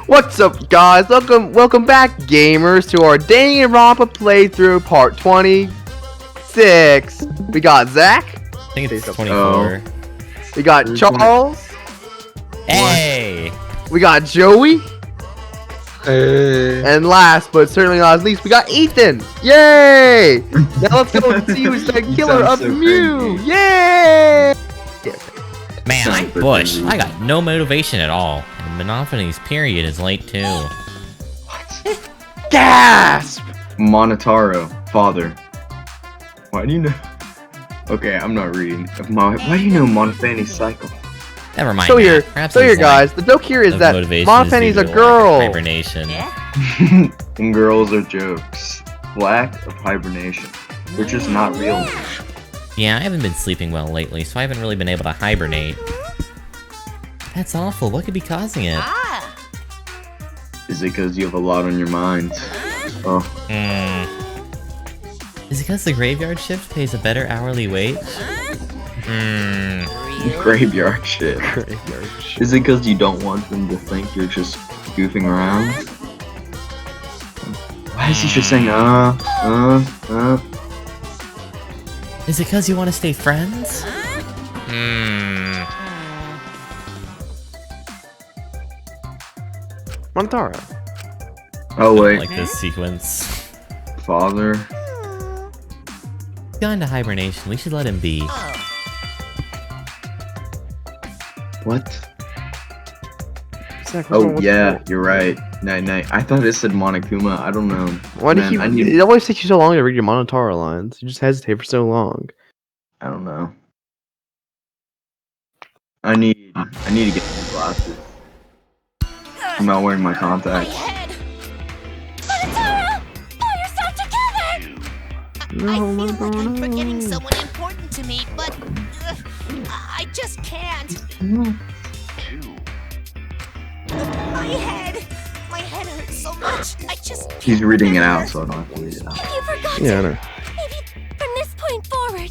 What's up, guys? Welcome back, gamers, to our Danganronpa playthrough part 26. We got Zach. I think it's 24. We got Charles. Hey! We got Joey. Hey. And last, but certainly not least, we got Ethan. Yay! Now let's go see who's the killer of Mew. Crazy. Yay! Man, I'm Bush. I got no motivation at all. And Monophanes period is late too. Gasp! Monotaro, father. Why do you know? Okay, I'm not reading. Why do you know Monophanes cycle? Never mind. So that. here, Perhaps so here, it's guys. The joke here is of that motivation Monophanes due a to girl. Hibernation. And girls are jokes. Lack of hibernation. They're just not real. Yeah, I haven't been sleeping well lately, so I haven't really been able to hibernate. That's awful. What could be causing it? Is it because you have a lot on your mind? Oh. Is it because the graveyard shift pays a better hourly wage? Graveyard shit. Is it because you don't want them to think you're just goofing around? Why is he just saying, Is it because you want to stay friends? Montaro. Oh wait, Like this sequence. father. He's gone into hibernation. We should let him be. What? Zach, Oh what's yeah, wrong? you're right. Night. I thought it said Monokuma. I don't know. Why do Man, you? I need- It always takes you so long to read your Monotaro lines. You just hesitate for so long. I don't know. I need to get new glasses. I'm not wearing my contacts. Monotaro! Pull yourself together! I feel like I'm forgetting someone important to me, but I just can't. My head hurts so much. I just can't He's reading it remember. out, so I don't have to read it out. You forgot Yeah, I to. know. Maybe from this point forward,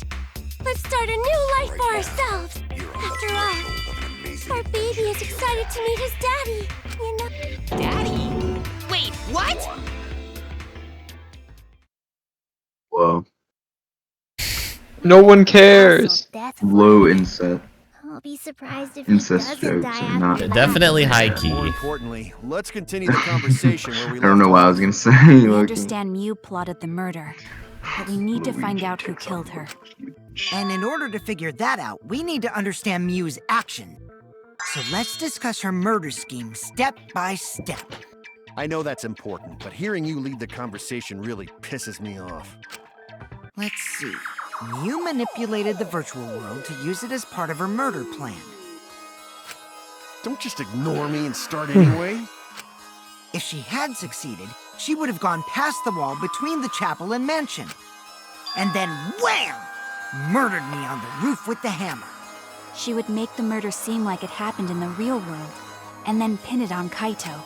let's start a new life for ourselves. After all, our baby is excited to meet his daddy. You know. Daddy? Wait, what? Whoa. No one cares. Low incest. I'll be surprised if Incest he doesn't jokes die are after not- that. Definitely high key. More importantly, let's continue the conversation where we I don't know what I was gonna say. We Loki. understand Mew plotted the murder, but we need to find out who killed her. And in order to figure that out, we need to understand Mew's action. So let's discuss her murder scheme step by step. I know that's important, but hearing you lead the conversation really pisses me off. Let's see. Mew manipulated the virtual world to use it as part of her murder plan. Don't just ignore me and start anyway. If she had succeeded, she would have gone past the wall between the chapel and mansion. And then wham! Murdered me on the roof with the hammer. She would make the murder seem like it happened in the real world, and then pin it on Kaito.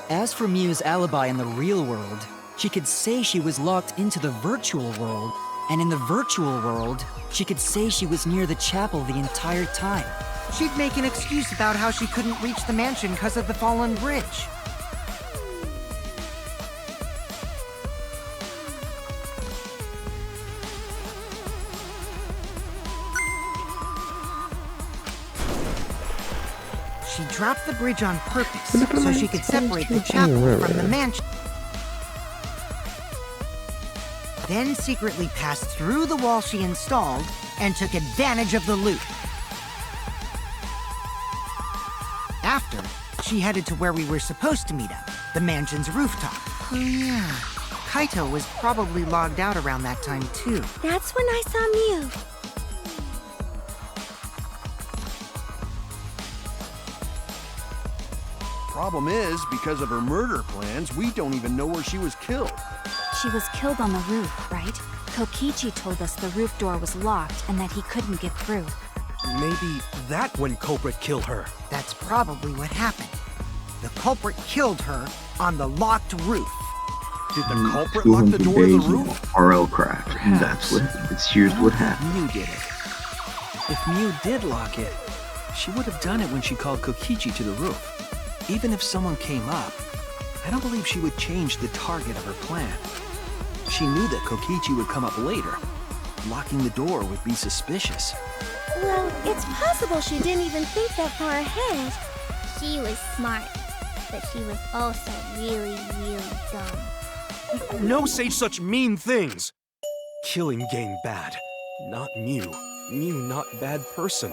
As for Mew's alibi in the real world, she could say she was locked into the virtual world, and in the virtual world, she could say she was near the chapel the entire time. She'd make an excuse about how she couldn't reach the mansion because of the fallen bridge. She dropped the bridge on purpose so she could separate the chapel from the mansion. Then secretly passed through the wall she installed and took advantage of the loop. After, she headed to where we were supposed to meet up, the mansion's rooftop. Oh yeah, Kaito was probably logged out around that time too. That's when I saw Mew. Problem is, because of her murder plans, we don't even know where she was killed. She was killed on the roof, right? Kokichi told us the roof door was locked and that he couldn't get through. Maybe that when culprit killed her. That's probably what happened. The culprit killed her on the locked roof. Did the culprit lock the door to the roof? RL cracked, and that's what. Here's what happened. Mew did it. If Mew did lock it, she would have done it when she called Kokichi to the roof. Even if someone came up, I don't believe she would change the target of her plan. She knew that Kokichi would come up later. Locking the door would be suspicious. Well, it's possible she didn't even think that far ahead. She was smart, but she was also really, really dumb. No say such mean things! Killing game bad. Not Mew. Mew not bad person.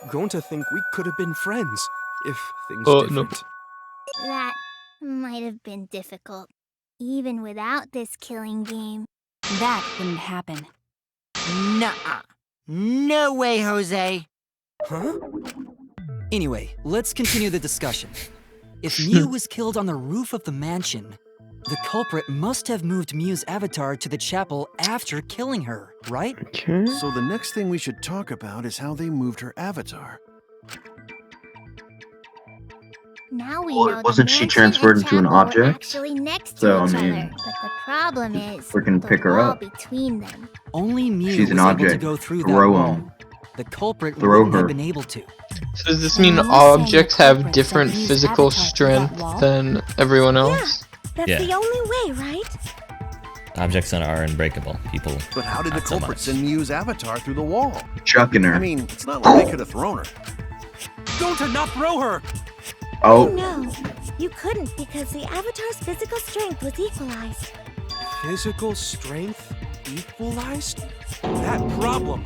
Grown to think we could have been friends, if things Oh, different. no. That might have been difficult, even without this killing game. That wouldn't happen. Nuh-uh. No way, Jose. Huh? Anyway, let's continue the discussion. If Mew was killed on the roof of the mansion, the culprit must have moved Mew's avatar to the chapel after killing her, right? Okay. So the next thing we should talk about is how they moved her avatar. Now we Well, know wasn't the she mansion transferred and into an chapel were object? actually next to So, I each mean, other, but the problem is freaking the pick her wall up. between them. Only Mew She's was an able to object. go through that Throw wall. 'em. The culprit Throw wouldn't her. have been able to. So does this mean Are you objects saying the have culprit different set Mew's physical avatar through that strength wall? than everyone else? That's Yeah. the only way, right? Objects are unbreakable. People. But how did the not so culprit much. send Mew's avatar through the wall? Chucking her. I mean, it's not like they could have thrown her. Go to not throw her! Oh, No, you couldn't because the avatar's physical strength was equalized. Physical strength equalized? That problem.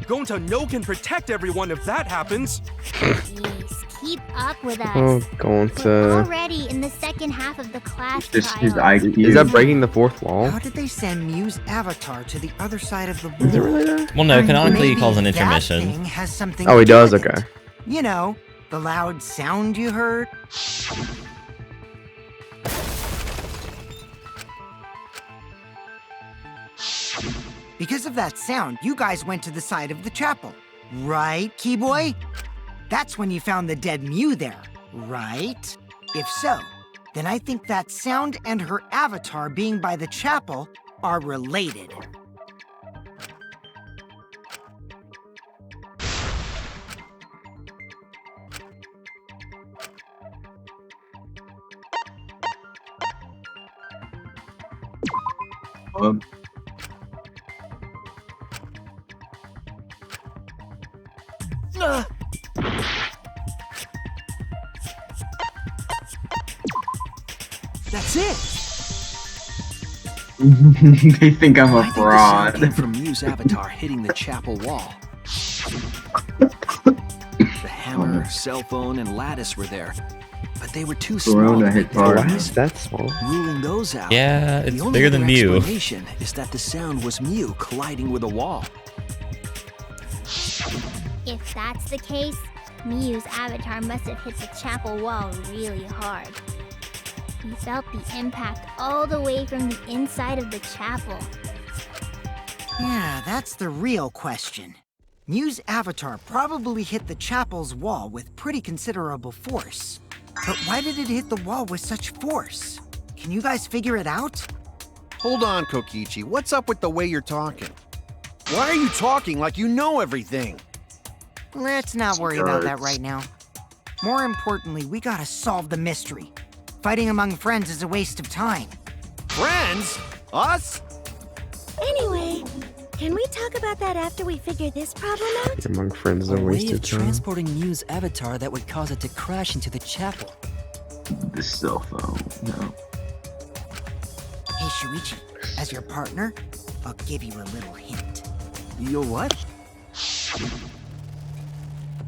Gonta no can protect everyone if that happens. Jeez, keep up with us. Oh, going We're to. already in the second half of the class just his trial. IQ. Is that breaking the fourth wall? How did they send Mew's avatar to the other side of the Is it wall? really there? Well, no, canonically he Maybe calls an that intermission. thing has something Oh, to he do does? with Okay. it. You know, the loud sound you heard. Because of that sound, you guys went to the side of the chapel. Right, Keyboy? That's when you found the dead Mew there, right? If so, then I think that sound and her avatar being by the chapel are related. Um, That's it! they think I'm I a think the sound came fraud. from Mew's avatar hitting the chapel wall. The hammer, cell phone, and lattice were there, but they were too small Corona to hit make the hard. Why noise. is that small? Ruling those out. Yeah, the it's only bigger than other Mew. explanation is that the sound was Mew colliding with a wall. If that's the case, Mew's avatar must have hit the chapel wall really hard. He felt the impact all the way from the inside of the chapel. Yeah, that's the real question. Mew's avatar probably hit the chapel's wall with pretty considerable force. But why did it hit the wall with such force? Can you guys figure it out? Hold on, Kokichi. What's up with the way you're talking? Why are you talking like you know everything? Let's not worry about that right now. More importantly, we gotta solve the mystery. Fighting among friends is a waste of time. Friends? Us? Anyway, can we talk about that after we figure this problem out? Among friends is A a way waste of of time. transporting Mew's avatar that would cause it to crash into the chapel. The cell phone. No. Hey, Shuichi, as your partner, I'll give you a little hint. You'll what?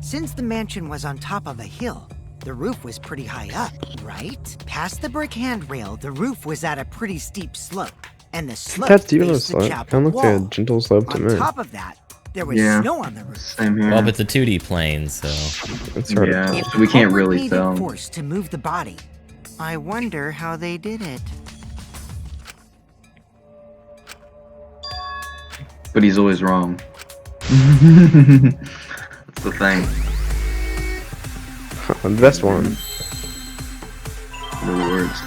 Since the mansion was on top of a hill, the roof was pretty high up, right? Past the brick handrail, the roof was at a pretty steep slope, and the slope That's even a faced the slope. chapel Kind of looks like a wall. gentle slope to On me. top of that, there was Yeah. snow on the roof. Same here. Well, but it's a 2D plane, so. It's hard Yeah. to If we the can't culprit really needed tell. force to move the body, I wonder how they did it. But he's always wrong. That's the thing. The best one. In other words,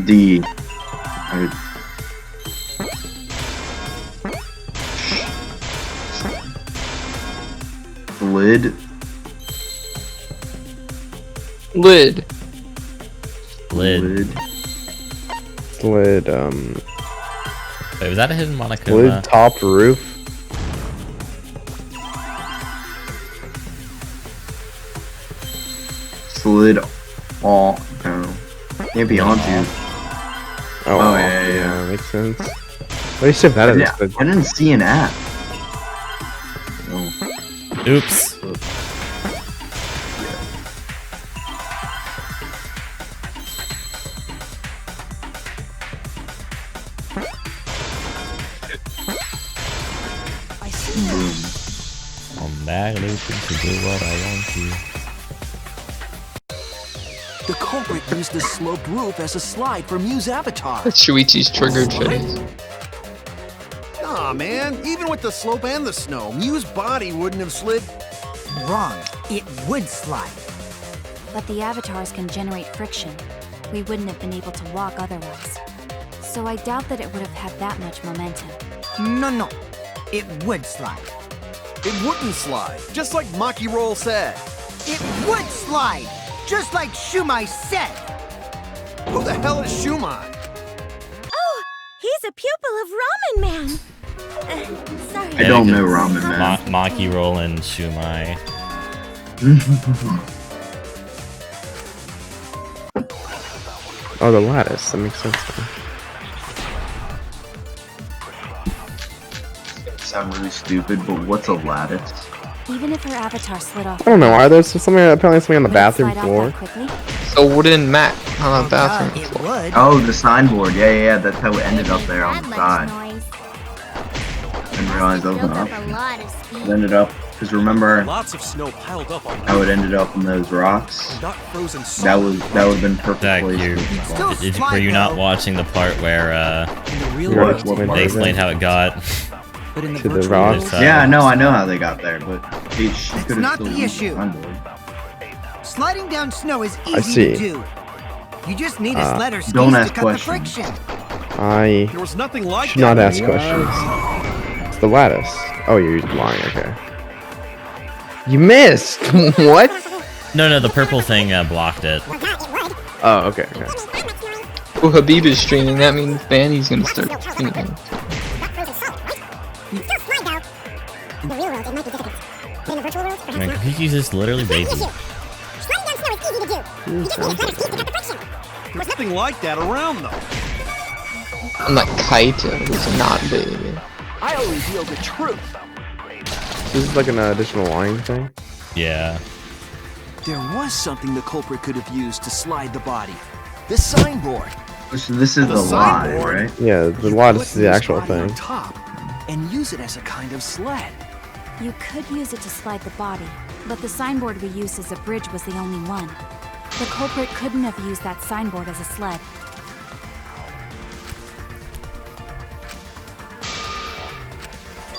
D. I- Lid. Lid. Slid. Slid, Wait, was that a hidden slid Monokuma? top roof. Slid all. No. Can't be onto. Oh, yeah. makes sense. At least if that is. Yeah, I didn't see an app. Oh. Oops. I see now. Boom. I'm back looping to do what I want to. The culprit used the sloped roof as a slide for Mew's avatar. That's Shuichi's triggered face. Aw, man. Even with the slope and the snow, Mew's body wouldn't have slid. Wrong. It would slide. But the avatars can generate friction. We wouldn't have been able to walk otherwise. So I doubt that it would have had that much momentum. No. It would slide. It wouldn't slide, just like Maki Roll said. It would slide, just like Shumai said. Who the hell is Shumai? Oh, he's a pupil of Ramen Man. Sorry. I don't know Ramen Man. Maki Roll and Shumai. Oh, the lattice. That makes sense. Sound really stupid, but what's a lattice? Even if her avatar slid off. I don't know. Are there something apparently something on the would it bathroom slide off floor? that quickly? A wooden mat on the bathroom It would. Oh, the signboard. Yeah. That's how it ended up there on the side. Noise. Didn't realize that was an Built up a option. lot of speed. It ended up, because remember Lots of snow piled up on how it ended up in those rocks? not frozen That solid. would have been perfect Zach, place. you, Still slide, were you not though. watching the part where In the real What- world, what they is explained it? how it got? but in the To the virtual rocks? world, Yeah, I know how they got there, but she could have not still the used issue. signboard. Sliding down snow is I easy see. to do. You just need a sled or skis don't to ask cut questions. the friction. I There was nothing like should that. not ask questions. It's the lattice. Oh, you're lying. Okay. You missed. What? No, the purple thing blocked it. Oh, okay. Well, Habib is streaming. That means Vanny's gonna start streaming. Man, Kokichi's just literally baby. There's nothing like that around, though. I'm like Kaito, who's not baby. I'll reveal the truth. This is like an additional line thing. Yeah. There was something the culprit could have used to slide the body. The signboard. So this is the lie, signboard? right? Yeah, the lattice is the actual Put Mew's thing. body on top and use it as a kind of sled. You could use it to slide the body, but the signboard we used as a bridge was the only one. The culprit couldn't have used that signboard as a sled.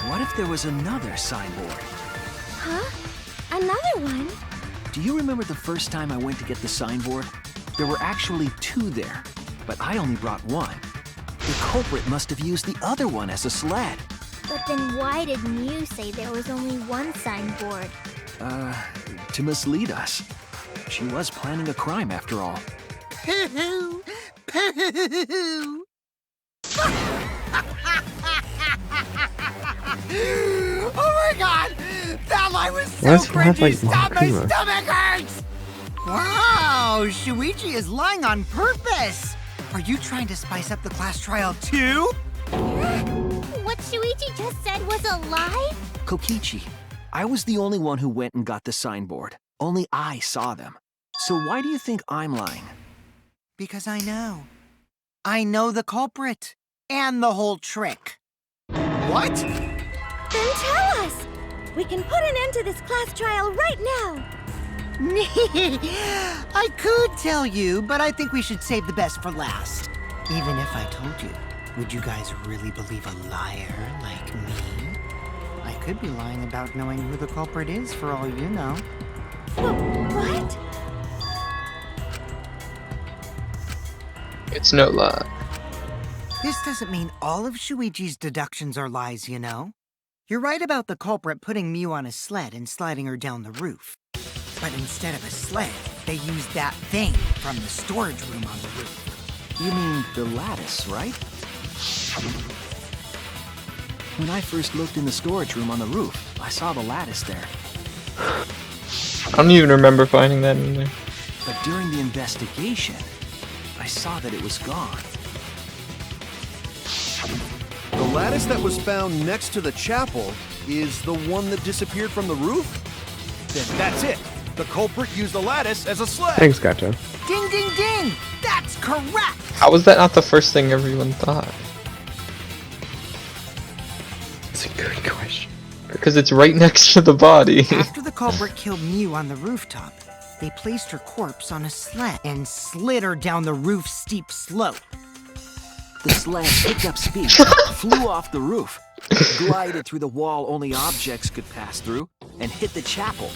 What if there was another signboard? Huh? Another one? Do you remember the first time I went to get the signboard? There were actually two there, but I only brought one. The culprit must have used the other one as a sled. But then why did Mew say there was only one signboard? To mislead us. She was planning a crime after all. Pooh! Pooh! Oh my god! That line was so Why's he have, cringy! like, Stop, my Monokuma? stomach hurts! Wow! Shuichi is lying on purpose! Are you trying to spice up the class trial too? What Shuichi just said was a lie? Kokichi, I was the only one who went and got the signboard. Only I saw them. So why do you think I'm lying? Because I know. I know the culprit. And the whole trick. What? Then tell us! We can put an end to this class trial right now! I could tell you, but I think we should save the best for last. Even if I told you, would you guys really believe a liar like me? I could be lying about knowing who the culprit is for all you know. What? It's no lie. This doesn't mean all of Shuichi's deductions are lies, you know? You're right about the culprit putting Mew on a sled and sliding her down the roof. But instead of a sled, they used that thing for from the storage room on the roof. You mean the lattice, right? When I first looked in the storage room on the roof, I saw the lattice there. I don't even remember finding that in there. But during the investigation, I saw that it was gone. The lattice that was found next to the chapel is the one that disappeared from the roof? Then that's it. The culprit used the lattice as a sled. Thanks, Gato. Ding, ding, ding! That's correct! How was that not the first thing everyone thought? That's a good question. Because it's right next to the body. After the culprit killed Mew on the rooftop, they placed her corpse on a sled and slid her down the roof's steep slope. The sled picked up speed, flew off the roof, glided through the wall only objects could pass through, and hit the chapel.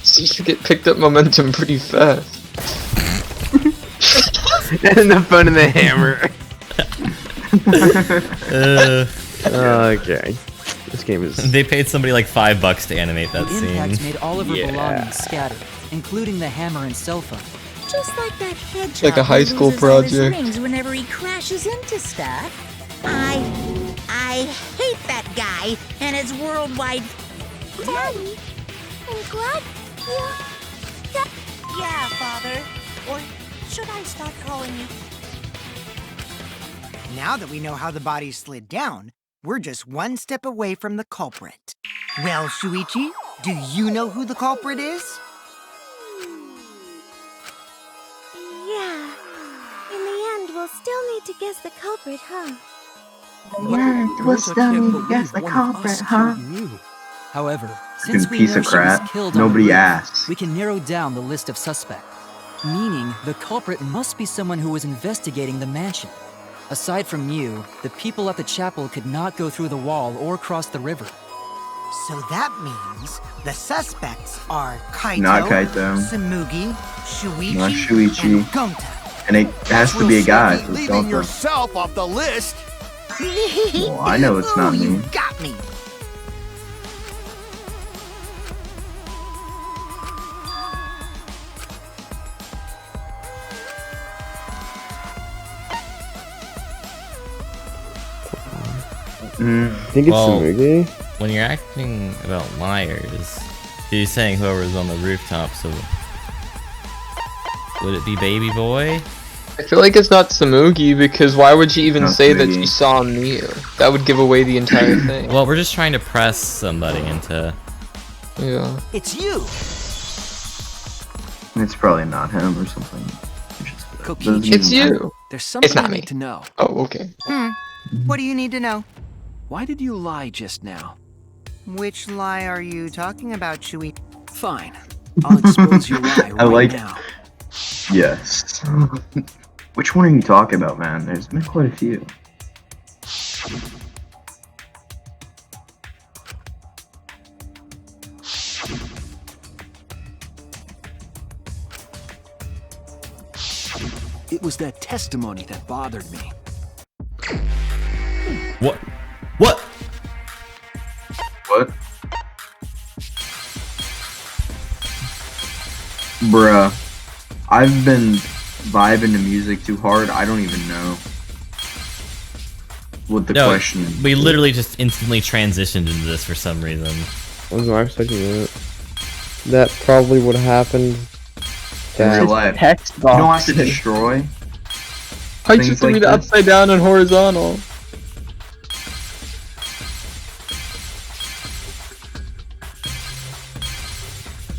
Seems to get picked up momentum pretty fast. And the phone and the hammer. Okay. This game is... They paid somebody like $5 to animate that The scene. impact made all of her Yeah. belongings scattered, including the hammer and cell phone. Just like that hedgehog Like a high who school loses all his project. rings whenever he crashes into stuff. I hate that guy and his worldwide... Daddy, I'm glad you... Yeah, Father. Or should I start calling you... Now that we know how the body slid down, we're just one step away from the culprit. Well, Shuichi, do you know who the culprit is? Yeah. In the end, we'll still need to guess the culprit, huh? We'll still need to guess the culprit, huh? However, since we piece know of she was crap. killed on Nobody the roof, asked. we can narrow down the list of suspects. Meaning, the culprit must be someone who was investigating the mansion. Aside from you, the people at the chapel could not go through the wall or cross the river. So that means the suspects are Kaito, Not Kaito. Samugi, Shuichi, Not Shuichi. and Gonta. And it has to be a guy. So it's Leaving Gonta. yourself off the list. Well, I know it's not Ooh, me. You got me. I think it's Samugi. When you're acting about liars, he's saying whoever's on the rooftop, so... Would it be Baby Boy? I feel like it's not Samugi because why would she even Not say that Samugi. she saw Mew? That would give away the entire thing. Well, we're just trying to press somebody into... Yeah. It's you. It's probably not him or something. Kokichi, It's you. There's something It's not I me. need to know. Oh, okay. What do you need to know? Why did you lie just now? Which lie are you talking about, Shui? Fine. I'll expose your lie I right like- now. Yes. Which one are you talking about, man? There's been quite a few. It was that testimony that bothered me. What? What? What? Bruh. I've been vibing to music too hard. I don't even know what the No, question is. we literally just instantly transitioned into this for some reason. I was not expecting that. That probably would have happened. In real That life. Text You don't have box. to destroy. I Things just like read this. upside down and horizontal.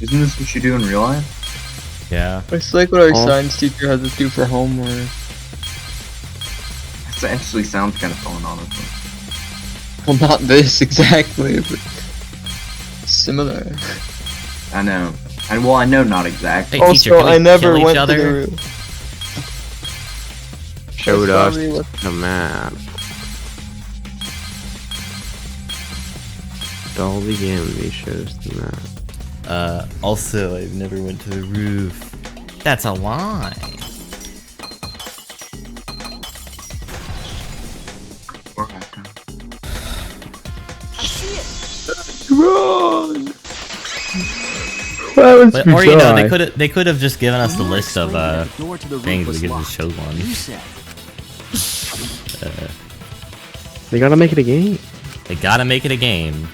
Isn't this what you do in real life? Yeah. It's like what our Oh. science teacher has us do for homework. That actually sounds kind of fun, honestly. Well, not this exactly, but similar. I know. And well, I know not exactly. Hey, teacher, Also, can we I never kill each went to other? the roof. showed That's us probably what- the map. All the enemy shows the map. Also, I never went to the roof. That's a lie. I see it. Run! Well, But, or you know, they could have just given us the list of things. We could just chose one. They gotta make it a game. They gotta make it a game.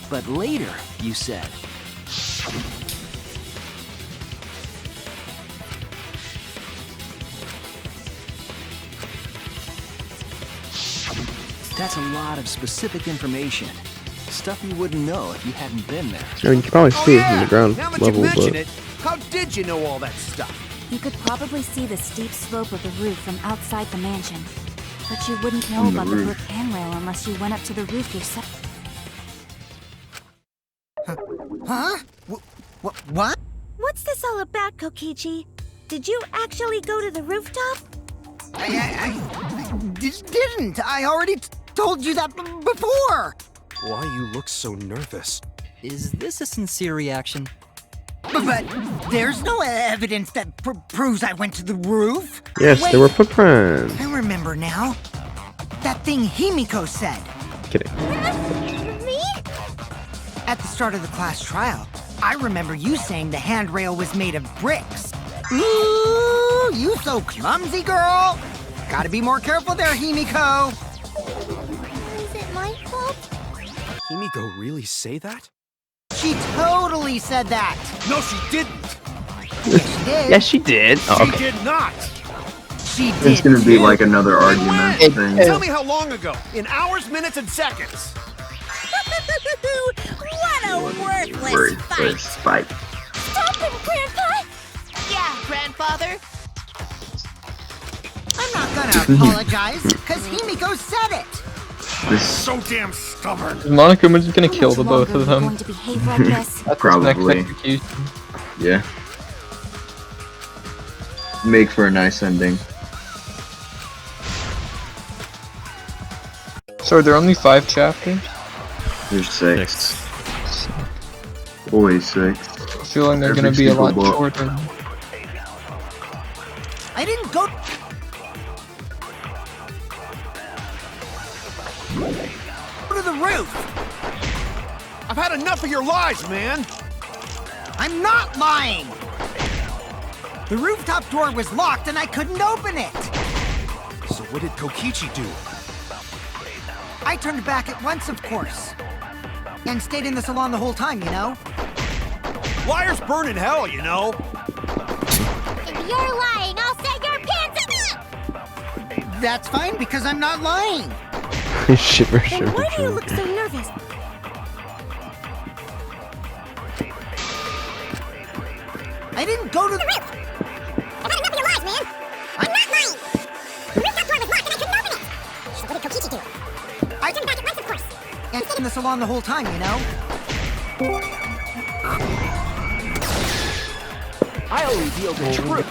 But later, you said. That's a lot of specific information. Stuff you wouldn't know if you hadn't been there. I mean, you can probably see it from the ground Now that level, you mention but it, how did you know all that stuff? You could probably see the steep slope of the roof from outside the mansion. But you wouldn't know On the about the roof. brick handrail unless you went up to the roof yourself. Huh? What? What's this all about, Kokichi? Did you actually go to the rooftop? I didn't. I already told you that before. Why you look so nervous? Is this a sincere reaction? But there's no evidence that proves I went to the roof. yes, Wait, there were footprints. I remember now. That thing Himiko said. Kidding. Me? At the start of the class trial, I remember you saying the handrail was made of bricks. Ooh, you so clumsy, girl. Gotta be more careful there, Himiko. Is it my fault? Himiko really say that? She totally said that. No, she didn't. Yes, she did. Yes, she did. Oh, She okay. did not. She did. It's gonna be like another When? argument thing. Tell me how long ago. In hours, minutes, and seconds. What a worthless fight! Worthless fight. Stop him, Grandpa! Yeah, grandfather. I'm not gonna apologize, because Himiko said it. So damn stubborn. Is Monica just gonna kill the How both much of longer are you them? going to behave like this? That's Probably. his next execution. Yeah. Make for a nice ending. So are there only 5 chapters? There's 6. Always 6. I feel like they're Every gonna be a single lot book. shorter. I didn't go to the roof. I've had enough of your lies, man. I'm not lying. The rooftop door was locked and I couldn't open it. So what did Kokichi do? I turned back at once, of course. And stayed in the salon the whole time, you know? Liars burn in hell, you know. If you're lying, I'll set your pants up! That's fine because I'm not lying. Shiver, Then shiver, why do you shiver. look so nervous? I didn't go to the roof! I've had enough of your lies, man! I'm not lying! The rooftop door was locked and I couldn't open it! So what did Kokichi do? I turned back at once, of course! and stayed in the salon the whole time, you know? I'll reveal the truth.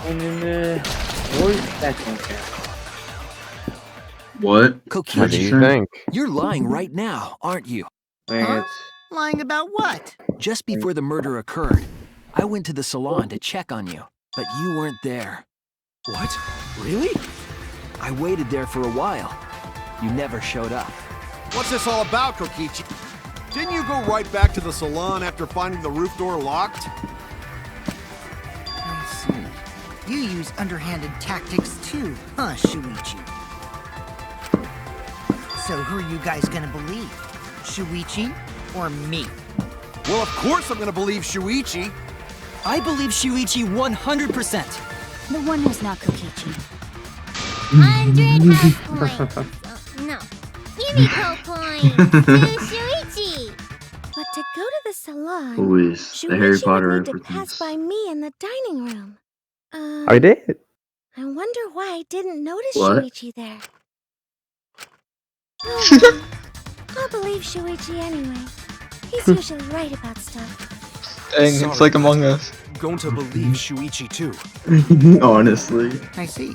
What? What do Kokichi, you think? you're lying right now, aren't you? Huh? Lying about what? Just before the murder occurred, I went to the salon to check on you, but you weren't there. What? Really? I waited there for a while. You never showed up. What's this all about, Kokichi? Didn't you go right back to the salon after finding the roof door locked? I see. You use underhanded tactics too, huh, Shuichi? So who are you guys gonna believe? Shuichi or me? Well, of course I'm gonna believe Shuichi. I believe Shuichi 100%. The one who's not Kokichi. 100 best points. No. Himiko points to Shuichi. But to go to the salon, Who is the Harry Shuichi Potter would need to pass reference? by me in the dining room. I did. I wonder why I didn't notice What? Shuichi there. Oh, well, I'll believe Shuichi anyway. He's usually right about stuff. Dang, it's like Among Us. Going to believe Shuichi too. Honestly. I see.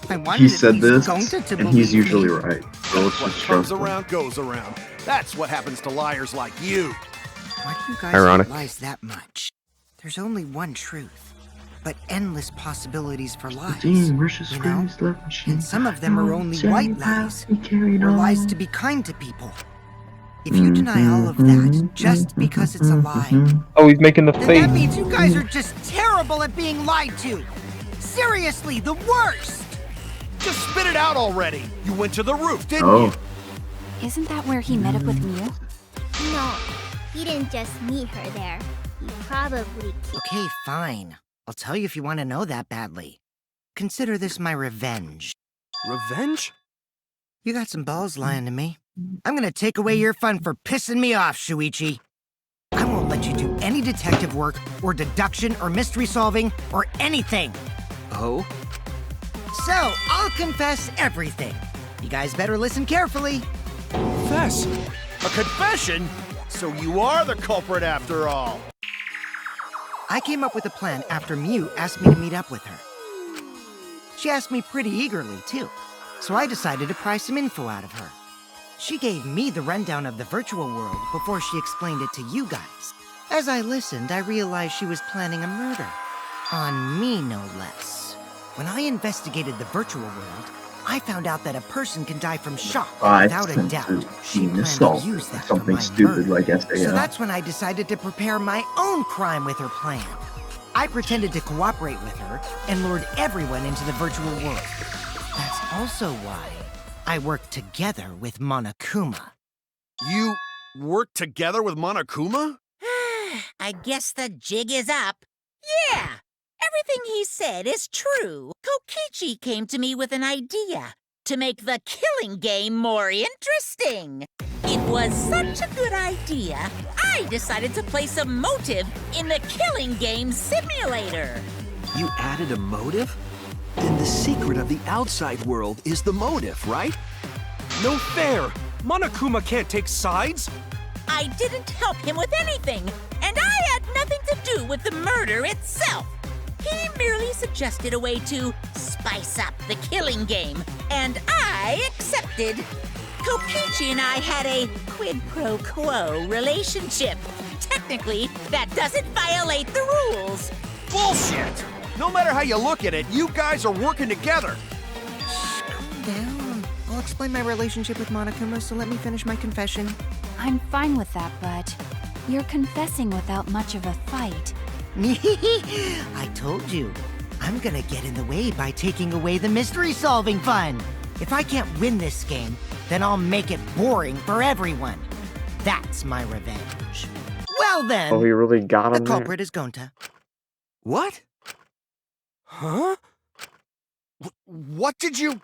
I wanted He at said least this, Gonta to and he's believe usually me. right. So let's What just comes trust him. around goes around. That's what happens to liars like you. Why do you guys Ironic. hate lies that much? There's only one truth, but endless possibilities for lies. Dean, where's your you know? screens left? And some of them are only white lies, or lies to be kind to people. If you deny all of that just because it's a lie, Oh, he's making the then face. that means you guys are just terrible at being lied to. Seriously, the worst. Just spit it out already. You went to the roof, didn't Oh. you? Isn't that where he met up with Mew? No, he didn't just meet her there. He probably Okay, fine. I'll tell you if you want to know that badly. Consider this my revenge. Revenge? You got some balls lying to me. I'm gonna take away your fun for pissing me off, Shuichi. I won't let you do any detective work, or deduction, or mystery solving, or anything. Oh? So, I'll confess everything. You guys better listen carefully. Confess? A confession? So you are the culprit after all. I came up with a plan after Mew asked me to meet up with her. She asked me pretty eagerly, too. So I decided to pry some info out of her. She gave me the rundown of the virtual world before she explained it to you guys. As I listened, I realized she was planning a murder. On me, no less. When I investigated the virtual world, I found out that a person can die from shock without a doubt. She planned to use that for something my stupid murder. like SAS. So that's when I decided to prepare my own crime with her plan. I pretended to cooperate with her and lured everyone into the virtual world. That's also why I worked together with Monokuma. You worked together with Monokuma? I guess the jig is up. Yeah, everything he said is true. Kokichi came to me with an idea to make the killing game more interesting. It was such a good idea, I decided to place a motive in the killing game simulator. You added a motive? Then the secret of the outside world is the motive, right? No fair! Monokuma can't take sides! I didn't help him with anything, and I had nothing to do with the murder itself. He merely suggested a way to spice up the killing game, and I accepted. Kokichi and I had a quid pro quo relationship. Technically, that doesn't violate the rules. Bullshit! No matter how you look at it, you guys are working together. Calm down. I'll explain my relationship with Monokuma, so let me finish my confession. I'm fine with that, but you're confessing without much of a fight. I told you. I'm gonna get in the way by taking away the mystery-solving fun. If I can't win this game, then I'll make it boring for everyone. That's my revenge. Well then, Oh, he really got the him there. culprit is Gonta. What? Huh? What did you...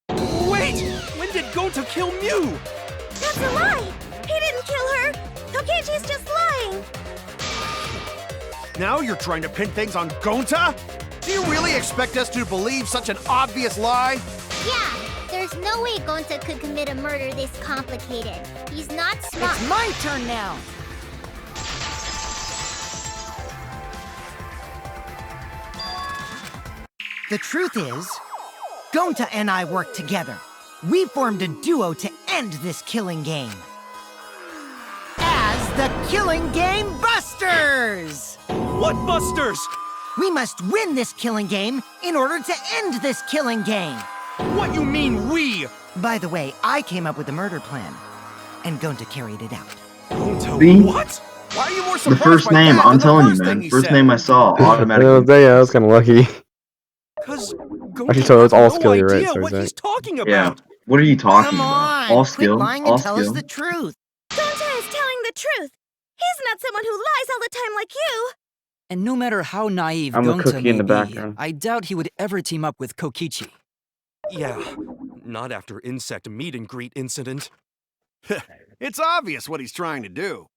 Wait! When did Gonta kill Mew? That's a lie! He didn't kill her! Kokichi's just lying! Now you're trying to pin things on Gonta? Do you really expect us to believe such an obvious lie? Yeah, there's no way Gonta could commit a murder this complicated. He's not smart. It's my turn now. The truth is, Gonta and I worked together. We formed a duo to end this killing game. As the Killing Game Busters! What Busters? We must win this killing game in order to end this killing game. What you mean, we? By the way, I came up with the murder plan, and Gonta carried it out. Gonta, See? what? Why are you more The surprised first by name, that I'm than the telling you, first thing man. he First said? name I saw Yeah, automatically. that was kind of lucky. Cause Gonta Actually, so it was has all no skill, you're right, idea so what exact. he's talking about. Yeah. What are you talking Come about? on, All quit skill. lying All and tell skill. us the truth. Gonta is telling the truth. He's not someone who lies all the time like you. And no matter how naive I'm the Gonta cookie in may the be, background. I doubt he would ever team up with Kokichi. Yeah, not after insect meet and greet incident. It's obvious what he's trying to do.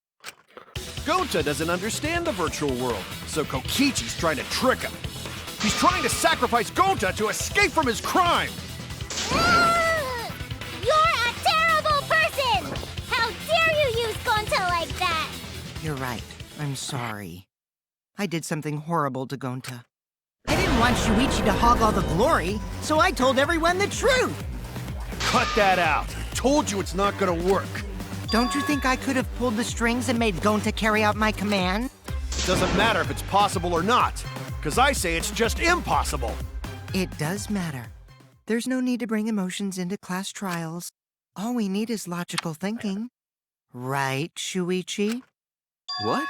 Gonta doesn't understand the virtual world, so Kokichi's trying to trick him. He's trying to sacrifice Gonta to escape from his crime. You're a terrible person! How dare you use Gonta like that? You're right. I'm sorry. I did something horrible to Gonta. I didn't want Shuichi to hog all the glory, so I told everyone the truth. Cut that out. I told you it's not gonna work. Don't you think I could have pulled the strings and made Gonta carry out my command? It doesn't matter if it's possible or not, because I say it's just impossible. It does matter. There's no need to bring emotions into class trials. All we need is logical thinking. Right, Shuichi? What?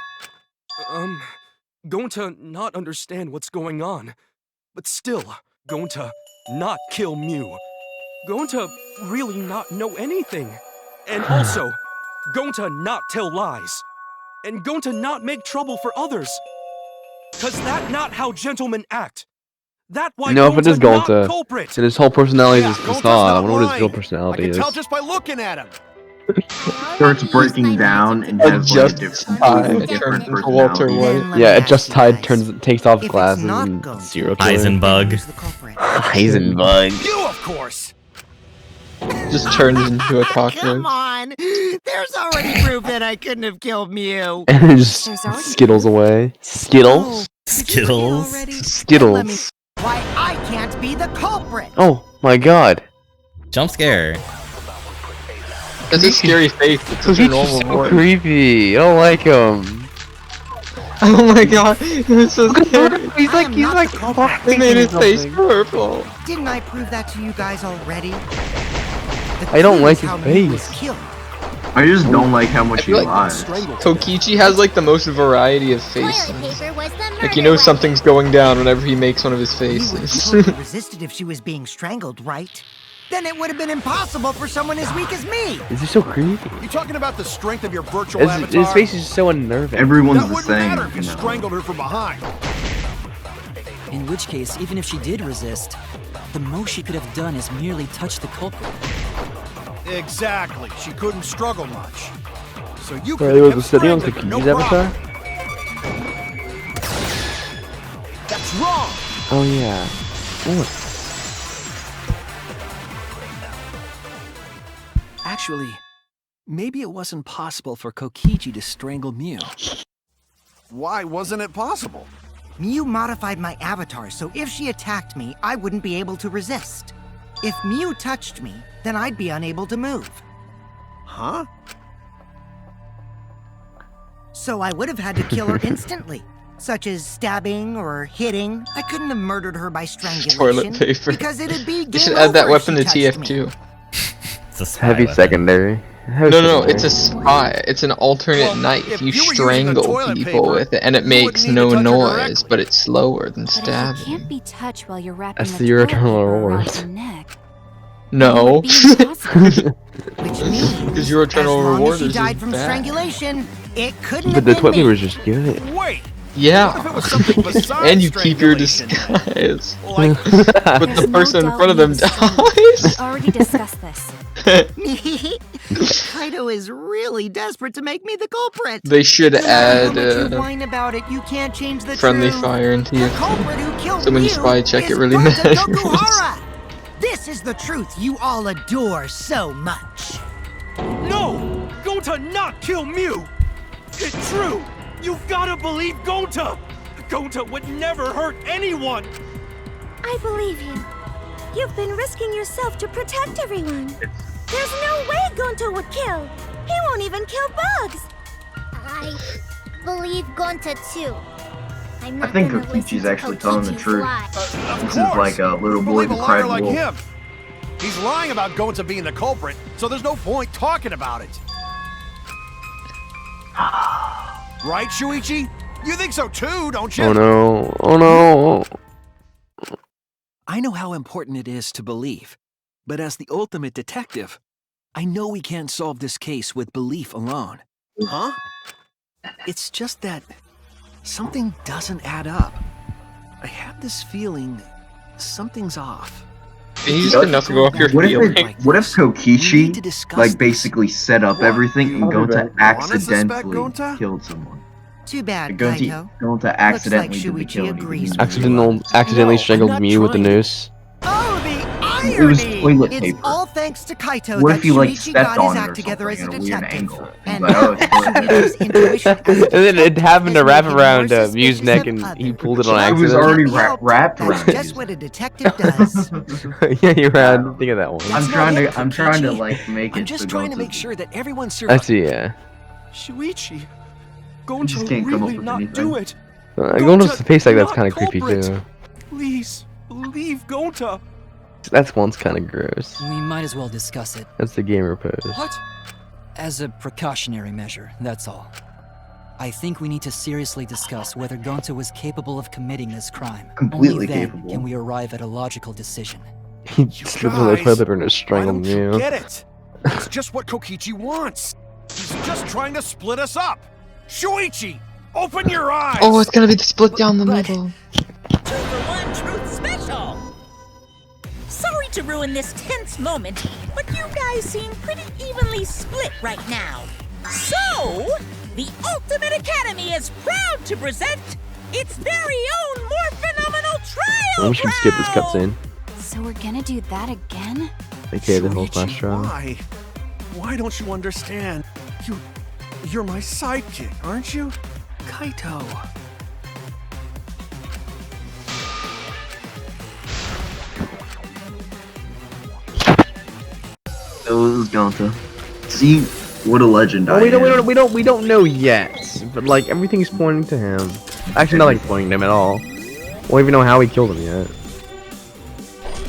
Going to not understand what's going on, but still going to not kill Mew. Going to really not know anything. And also, going to not tell lies. And going to not make trouble for others. 'Cause that's not how gentlemen act. That why No, if it is not Gonta, culprit. and his whole personality is Gonta's facade, not I wonder what his lying. real I personality can is. tell just by looking at him. Starts breaking down and But has like just a different, turns different into Walter personality. White. Then let me Yeah, it ask just you Tide guys, takes off if it's glasses not and Gonta, serial killer. Heisenbug. who's the culprit? Heisenbug. You, of course. Just turns into a cockroach. Come on! There's already proof that I couldn't have killed Mew. And it just There's already skittles away. Skittles? Skittles. Skittles. Why I can't be the culprit? Oh my god. Jump scare. That's a scary face. It's such a He's normal so voice. creepy. I don't like him. Oh my god, that's so scary. He's I am not the culprit. They made his face purple. Didn't I prove that to you guys already? The I don't clue like is his how Mew was face. killed. I just don't like how I much he feel like lies. Kokichi has like the most variety of faces. Paper was the Like you know something's going down whenever he makes one of his You would faces. totally resisted if she was being strangled, right? Then it would have been impossible for someone as weak as me. Is he so creepy? You talking about the strength of your virtual avatar? His face is just so unnerving. Everyone's That the wouldn't same, matter if you you know. strangled her from behind. In which case, even if she did resist, the most she could have done is merely touch the culprit. Exactly. She couldn't struggle much. So you Sorry, could there was have a study on strangled her, no Kokichi's avatar? problem. That's wrong. Oh yeah. Oh. Actually, maybe it wasn't possible for Kokichi to strangle Mew. Why wasn't it possible? Mew modified my avatar, so if she attacked me, I wouldn't be able to resist. If Mew touched me, then I'd be unable to move. Huh? So I would have had to kill her instantly, such as stabbing or hitting. I couldn't have murdered her by strangulation. Toilet paper. Because it'd be game You should add that over if weapon she to touched me. TF2. It's a spy Heavy weapon. secondary. Heavy No, no, secondary. it's a spy. It's an alternate Well, knife. if You you were using the strangle toilet people paper, with it, and it you makes wouldn't need no to touch her noise, directly. but it's slower than But if stabbing. it can't be touched while you're wrapping That's the your toilet eternal paper around reward. your neck, No. it would be impossible. Which means, Because your eternal as long reward as she is died from bad. strangulation, it couldn't But have the been toilet me. paper is just good. Wait. What if Yeah. it was something besides And you keep your strangulation? disguise. Like, But There's the no person in doubt front of you them was strangled. dies. We already discussed this. Kaito is really desperate to make me the culprit. They should No matter how add much you whine about it, you can't change the friendly truth. fire into The you. culprit who killed So when you Mew spy check, it is really Gonta matters. Tokuhara. This is the truth you all adore so much. No! Gonta not kill Mew! It's true! You've gotta believe Gonta! Gonta would never hurt anyone! I believe you. You've been risking yourself to protect everyone. There's no way Gonta would kill. He won't even kill bugs. I believe Gonta too. I'm I not think gonna listen Kokichi's to actually telling the Kokichi's truth. lies. of This course. is like a little boy Believe a who liar cried like wolf. him. He's lying about Gonta being the culprit, so there's no point talking about it. Right, Shuichi? You think so too, don't you? Oh no. Oh no. I know how important it is to believe, but as the ultimate detective, I know we can't solve this case with belief alone. Huh? It's just that something doesn't add up. I have this feeling something's off. You just enough to go off your What if, feeling. what if We need to Kokichi discuss like this. basically set up What, everything and you Gonta wanna suspect accidentally Gonta? killed someone? Too bad, Gonta, Kaito. Gonta accidentally like did the Shuichi killing. agrees with Accidentally No, strangled I'm not me with the trying to- noose. Oh, the irony! It was toilet It's paper. all thanks to Kaito What that if you like Shuichi stepped got his on it act or together as a something at a weird detective. angle? And But, oh, now Shuichi's intuition as a And then it happened to detective wrap has made him around more Mew's suspicious neck of and he others. pulled it on It was accident. already Can't help wrapped That's around just you. what a detective does. Yeah, you're right. I didn't think of that one. I'm That's trying not to, it, I'm trying to Kokichi. like make it. I'm just so trying to Gonta- make sure that everyone I survives. see, yeah. Shuichi, just Gonta can't come up really with not anything. do it. Going to face like that's not kind of creepy culprit. too. Please, believe Gonta. That's one's kind of gross. We might as well discuss it. That's the gamer pose. What? As a precautionary measure, that's all. I think we need to seriously discuss whether Gonta was capable of committing this crime. Completely Only then capable. can we arrive at a logical decision. He slipped on the toilet paper and just Why strangled don't you Mew. get it? It's just what Kokichi wants. He's just trying to split us up. Shuichi, open your eyes! Oh, it's gonna be split down the middle. 2-for-1 truth special! Sorry to ruin this tense moment, but you guys seem pretty evenly split right now. So, the Ultimate Academy is proud to present its very own more phenomenal trial We should skip this cutscene. So we're gonna do that again? Okay, the whole flash Shuichi, trial. why? Why don't you understand? You're my sidekick, aren't you? Kaito. It was Gonta. See what a legend Well, I am. we don't know yet, but like everything's pointing to him. Actually, nothing's pointing to him at all. We don't even know how he killed him yet.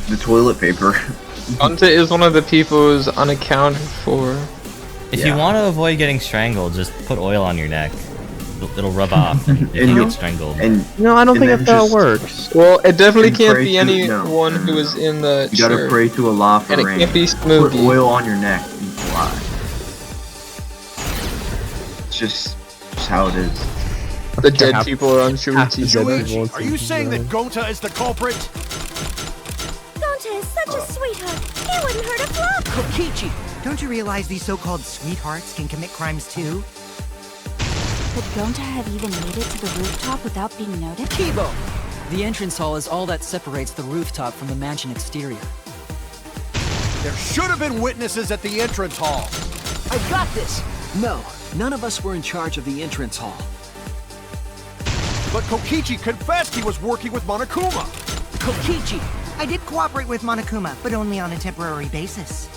The toilet paper. Gonta is one of the people who's unaccounted for. If you want to avoid getting strangled, just put oil on your neck. It'll rub off if you you'll- get strangled. No, I don't think then that's how it just- works. Well, it definitely And can't pray be to- anyone no. who was in the You gotta shirt. pray to Allah for And it rain. can't be Put Smoothie. oil on your neck and fly. It's just how it is. The dead people are on Shuichi's Dead side. people. Shuichi, are you saying that Gonta is the culprit? Gonta is such a sweetheart. He wouldn't hurt a fly. Kokichi, don't you realize these so-called sweethearts can commit crimes too? Could Gonta have even made it to the rooftop without being noticed? Kibo! The entrance hall is all that separates the rooftop from the mansion exterior. There should have been witnesses at the entrance hall. I got this! No, none of us were in charge of the entrance hall. But Kokichi confessed he was working with Monokuma. Kokichi, I did cooperate with Monokuma, but only on a temporary basis.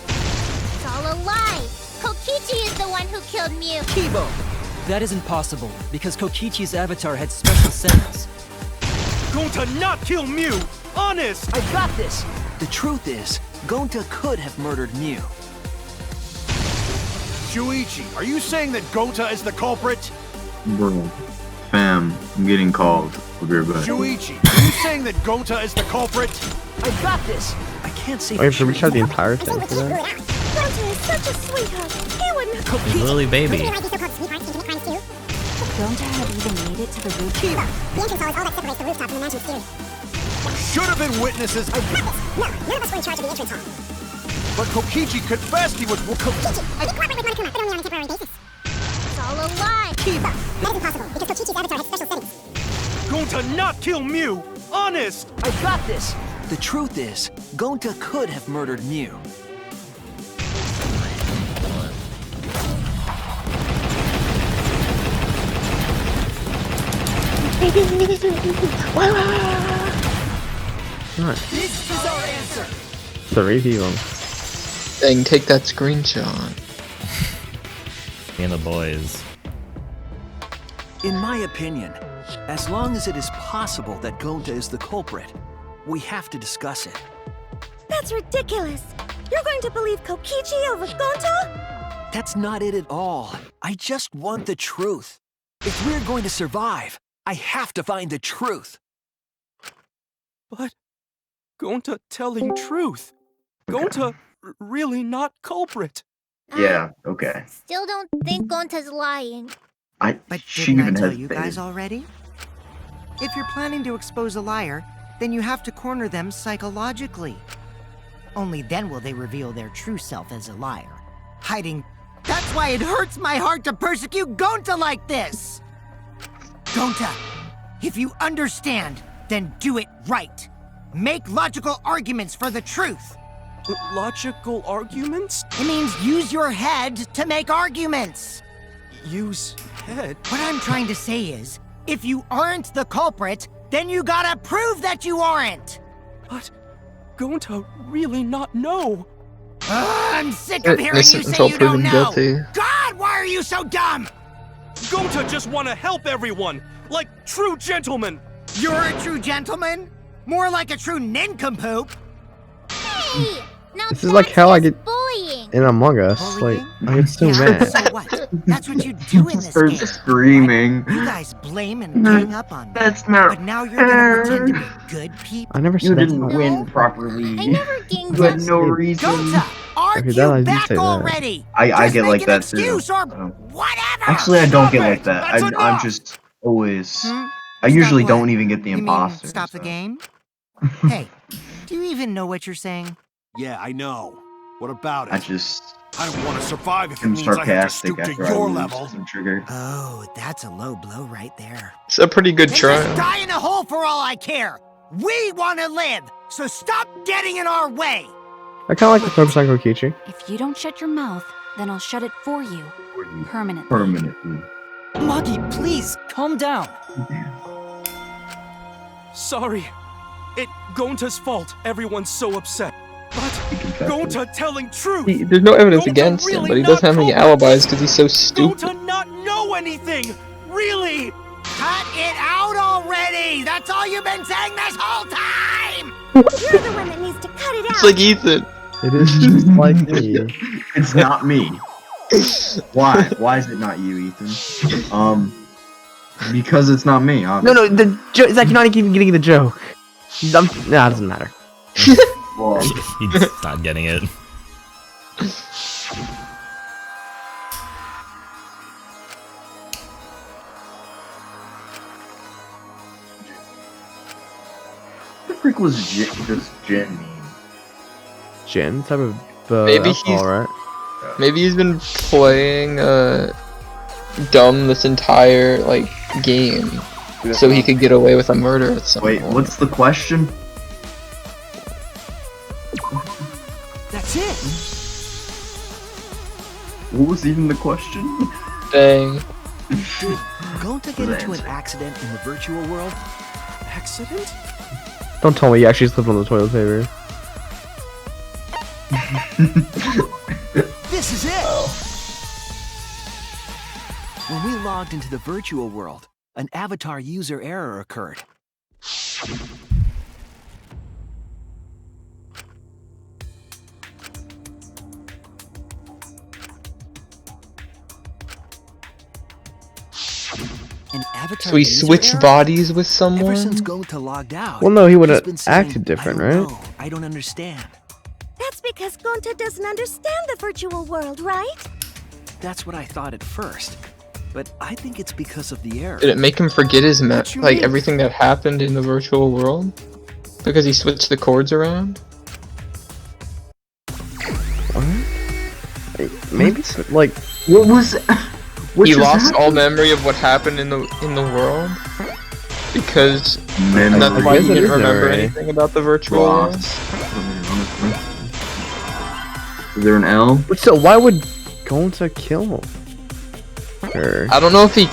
It's all a lie. Kokichi is the one who killed Mew. Kibo! That isn't possible, because Kokichi's avatar had special settings. Gonta not kill Mew! Honest! I got this! The truth is, Gonta could have murdered Mew. Shuichi, are you saying that Gonta is the culprit? Bro. Fam, I'm getting called. We'll be right back. Shuichi, are you saying that Gonta is the culprit? I got this! I can't say Wait, for should we sure. try the entire thing for that? Gonta is such a sweetheart. He wouldn't hurt. He's Lily Baby. Could Gonta have even made it to the rooftop? The entrance hall is all that separates the rooftop from the mansion exterior. Should have been witnesses. No, none of us were in charge of the entrance hall. But Kokichi confessed he was. Kokichi, I did cooperate with Monokuma, but only on a temporary basis. It's all a lie. No, that isn't possible, because Kokichi's avatar has special settings. Gonta not kill Mew! Honest! I got this! The truth is, Gonta could have murdered Mew. This is our answer. 3 people. Dang, take that screenshot. Me and the boys. In my opinion, as long as it is possible that Gonta is the culprit, we have to discuss it. That's ridiculous. You're going to believe Kokichi over Gonta? That's not it at all. I just want the truth. If we're going to survive, I have to find the truth. But Gonta telling truth. Gonta really not culprit. Yeah, okay. Still don't think Gonta's lying. But She didn't I even tell has you faith. guys already? If you're planning to expose a liar, then you have to corner them psychologically. Only then will they reveal their true self as a liar. Hiding. That's why it hurts my heart to persecute Gonta like this! Gonta, if you understand, then do it right. Make logical arguments for the truth. Logical arguments? It means use your head to make arguments. Use head? What I'm trying to say is, if you aren't the culprit, then you gotta prove that you aren't! But Gonta really not know. I'm sick of hearing you Innocent say until you don't proven know! guilty. God, why are you so dumb? Gonta just want to help everyone, like true gentlemen. You're a true gentleman? More like a true nincompoop. Hey! Now This is like how I get. bullying. in Among Us. Like, I get so mad. So what? That's what you do in this Start game. screaming. You guys blame and gang up on me. That's not But now you're gonna pretend to be good people. I never You said that. didn't win properly. I never ganged You had up. no reason. Gota, aren't Okay, you I did back say that. already? I Just get make like an that too. excuse or Oh. whatever. Actually, I don't get Stop like it! that. That's I'm enough! just always. Hmm? I usually Stop what? don't even get the You mean imposter. stop the so. game? Hey, do you even know what you're saying? Yeah, I know. What about it? I just I don't want to survive if it am means I have to sarcastic stoop to after I your lose. level. I'm triggered. Oh, that's a low blow right there. It's a pretty good Then try. just die in a hole for all I care. We want to live, so stop getting in our way. I kind of like the focus on Kokichi. If you don't shut your mouth, then I'll shut it for you. Permanently. Permanently. Magi, please, calm down. Sorry. It Gonta's fault. Everyone's so upset. But Gonta telling truth. There's no evidence Gonta against him, really but he not doesn't have any culpable. alibis because he's so stupid. Gonta not know anything. Really. Cut it out already! That's all you've been saying this whole time! You're the one that needs to cut it out. It's like Ethan. It is just like me. It's not me. Why? Why is it not you, Ethan? Because it's not me. No, Obviously. no, the joke. Zach, you're not even getting the joke. Nah, it doesn't matter. Well, He's not getting it. what the freak was this Jin mean? Jin type of Maybe alcohol, he's- right? Maybe he's been playing dumb this entire like game, so he could get away with a murder at some Wait, point. what's the question? That's it! What was even the question? Dang. Did Gonta get into an Answer. accident in the virtual world? Accident? Don't tell me you actually slipped on the toilet paper. This is it! When we logged into the virtual world, an avatar user error occurred. An avatar So he user switched error? bodies with Ever someone? since Gonta logged out, Well, no, he would he's have been saying, acted different, I don't right? know, I don't understand. That's because Gonta doesn't understand the virtual world, right? That's what I thought at first. But I think it's because of the error. Did it make him forget his What you like mean? everything that happened in the virtual world? Because he switched the chords around? Maybe like What was? What He just lost happened? all memory of what happened in the world? Because Memory. that's why guess he it didn't is remember memory. anything about the virtual world? Lost. Is there an L? But still, why would Gonta kill her? I don't know if he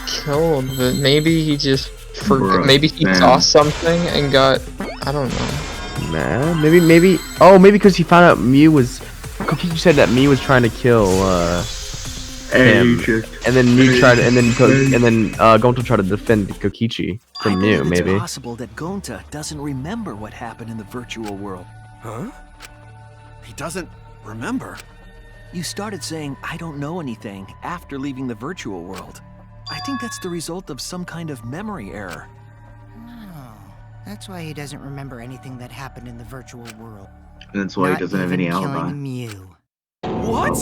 killed, but maybe he just forgot. Bruh, Maybe he man. saw something and got. I don't know. Mad? Maybe. Oh, maybe because he found out Mew was. Kokichi said that Mew was trying to kill him, and then Mew tried, and then Gonta tried to defend Kokichi I from believe Mew. it's Maybe. possible that Gonta doesn't remember what happened in the virtual world. Huh? He doesn't remember. You started saying, I don't know anything, after leaving the virtual world. I think that's the result of some kind of memory error. Oh, that's why he doesn't remember anything that happened in the virtual world. That's why he Not doesn't have any even alibi. killing Mew. What?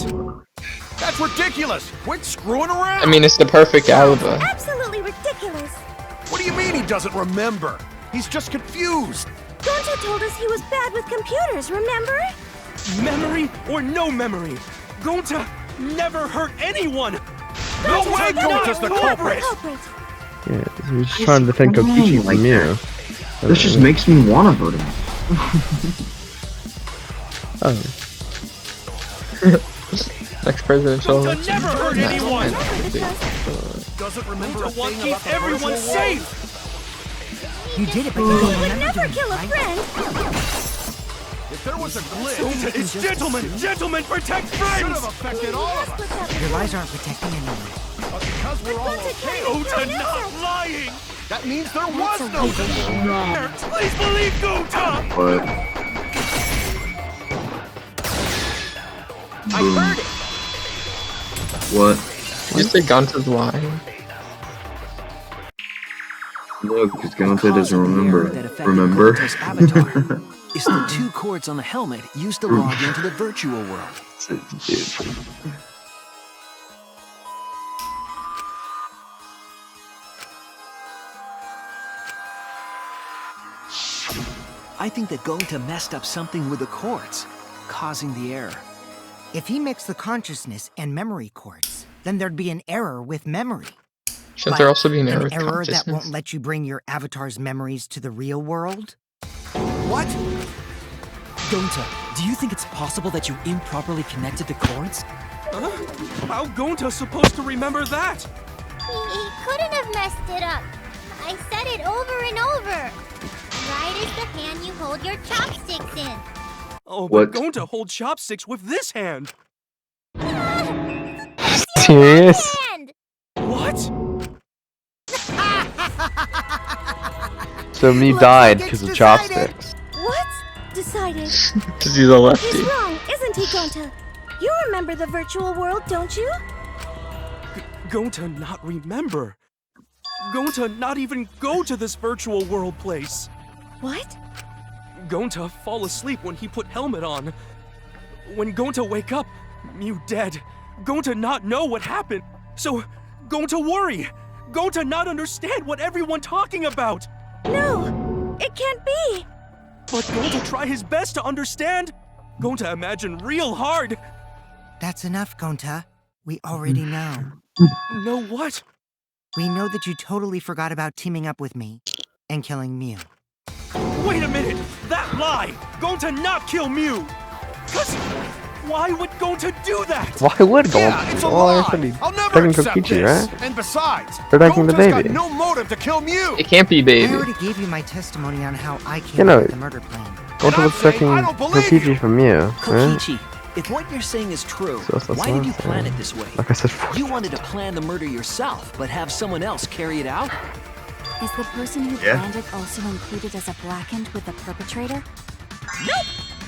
That's ridiculous! Quit screwing around! I mean, it's the perfect alibi. Absolutely ridiculous. What do you mean he doesn't remember? He's just confused. Gonta told us he was bad with computers, remember? Memory or no memory, Gonta never hurt anyone. No way Gonta's the culprit! Yeah, he was just trying to defend Kokichi like from Mew. This just makes me want to vote him. Oh. Next presidential Gonta election. never hurt Nah, anyone. Doesn't remember a Gonta wants to thing keep about the everyone virtual world. safe. You did it, but you don't He would remember never doing kill it, a right? friend. If there was a glitch, Gonta is gentlemen. Gentlemen protect should friends. have affected all of us. Your lies aren't protecting anyone. But because we're all okay, Gonta not lying. that means there was no glitch. Please believe Gonta. But Boom. What? Did you say Gonta's lying? No, because Gonta doesn't remember. That affected Remember? Gonta's avatar is the 2 cords on the helmet used to log into the virtual world. I think that Gonta messed up something with the cords, causing the error. If he mixed the consciousness and memory cords, then there'd be an error with memory. Shouldn't there also be an error An with error that consciousness? won't let you bring your avatar's memories to the real world? What? Gonta, do you think it's possible that you improperly connected the cords? Huh? How Gonta's supposed to remember that? He couldn't have messed it up. I said it over and over. Right is the hand you hold your chopsticks in. Oh, What? but Gonta holds chopsticks with this hand. Serious? Hand! What? So Mew Looks died like because it's of decided. chopsticks. What? Decided. Because he's a lefty. He's wrong, isn't he, Gonta? You remember the virtual world, don't you? Gonta not remember. Gonta not even go to this virtual world place. What? Gonta fall asleep when he put helmet on. When Gonta wake up, Mew dead. Gonta not know what happened. So, Gonta worry. Gonta not understand what everyone talking about. No, it can't be. But Gonta try his best to understand. Gonta imagine real hard. That's enough, Gonta. We already know. Know what? We know that you totally forgot about teaming up with me and killing Mew. Wait a minute! That lie! Gonta not kill Mew! Cause why would Gonta do that? Why would Gonta? Yeah, it's a Well, lie. actually, I'll never taking accept Kokichi, this. right? And besides, Protecting the Gonta's baby. got no motive to kill Mew. It can't be I baby. already gave you my testimony on how I came You know, up with the murder plan. Gonta I'm was saying taking I don't believe Kokichi you. from Mew, right? Kokichi, if what you're saying is true, So that's why did you what I'm plan saying. it this way? Like I said, You wanted to plan the murder yourself, but have someone else carry it out? Is the person who Yeah. planned it also included as a blackened with the perpetrator? Nope!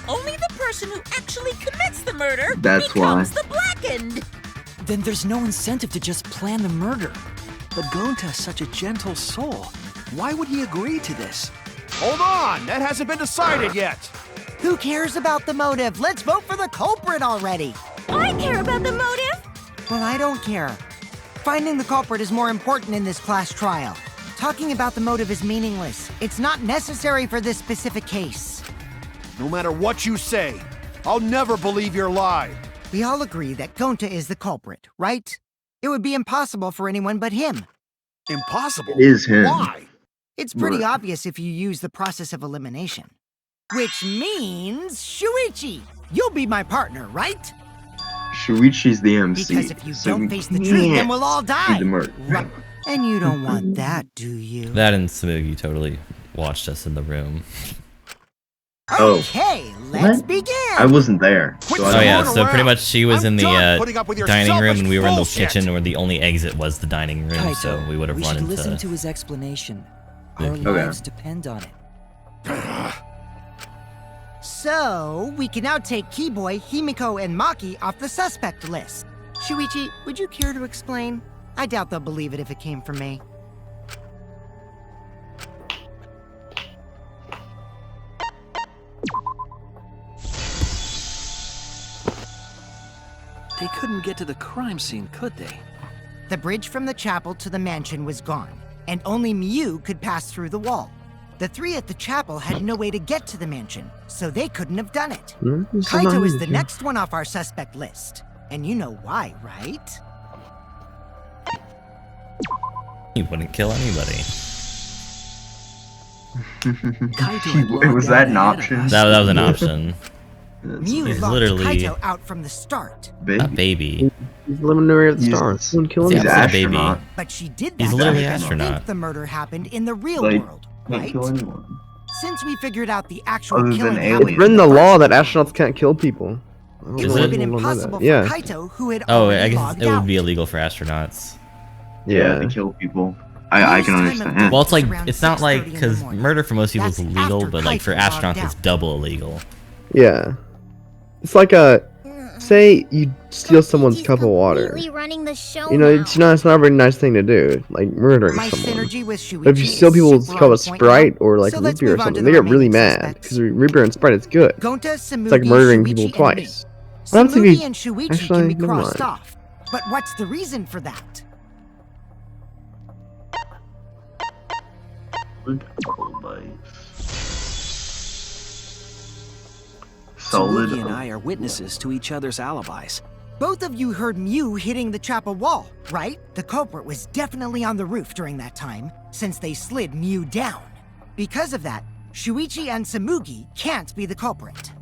Only the person who actually commits the murder That's becomes why. the blackened! Then there's no incentive to just plan the murder. But Gonta's such a gentle soul. Why would he agree to this? Hold on, that hasn't been decided yet. Who cares about the motive? Let's vote for the culprit already. I care about the motive. Well, I don't care. Finding the culprit is more important in this class trial. Talking about the motive is meaningless. It's not necessary for this specific case. No matter what you say, I'll never believe your lie. We all agree that Gonta is the culprit, right? It would be impossible for anyone but him. Impossible. It is him. Why? It's pretty Right. obvious if you use the process of elimination. Which means, Shuichi, you'll be my partner, right? Shuichi's the MC. Because if you so don't we face the truth, then can't we'll all do die. the murder. Right. And you don't want that, do you? That and Smoogie totally watched us in the room. Oh. Okay, let's What? begin. I wasn't there. Quit So I Oh don't yeah, Turn so pretty around. much she was I'm in done the putting up with your dining room selfish and we were in the bullshit. kitchen where the only exit was the dining room, Kaito, so we would have we run should into... listen to his explanation. Our Okay. lives depend on it. So, we can now take Keyboy, Himiko, and Maki off the suspect list. Shuichi, would you care to explain? I doubt they'll believe it if it came from me. They couldn't get to the crime scene, could they? The bridge from the chapel to the mansion was gone, and only Mew could pass through the wall. The three at the chapel had no way to get to the mansion, so they couldn't have done it. Kaito is the next one off our suspect list. And you know why, right? He wouldn't kill anybody. Was that an option? That was an option. Mew He's locked literally Kaito out from the start. a baby. He's eliminator of the He's- stars. Wouldn't kill He's him. a baby. astronaut. But she did He's that literally because an she think astronaut. the murder happened in the real Like, world, Can't right? kill anyone. Since we figured out the actual Other than killing aliens. happened It's written in the the law first that world, astronauts can't kill people. I don't it Is know would why have been people don't know impossible that. Yeah. for Kaito, who had Oh, already I guess logged it would out. be illegal for astronauts. Yeah, Yeah. to kill people. I can Most time of understand. Well, it's like, around it's not 6:30 like, in the because morning. murder for most people is That's legal, after but like for Kaito logged astronauts it's out. double illegal. Yeah. It's like a say you steal someone's cup of water. Really running the show You know, now. it's not a very nice thing to do, like murdering My someone. synergy with Shuichi But if you steal is people's super cup on of point Sprite now, or like so root let's beer or move on to something, the they get really remaining mad suspects. because root beer and Sprite is good. Gonta, Samugi, It's like murdering Shuichi, people and twice. me. What happens if Samugi you and Shuichi actually can be never crossed mind. off. But what's the reason for that? Solid. Samugi and I are witnesses to each other's alibis. Both of you heard Mew hitting the chapel wall, right? The culprit was definitely on the roof during that time, since they slid Mew down. Because of that, Shuichi and Samugi can't be the culprit.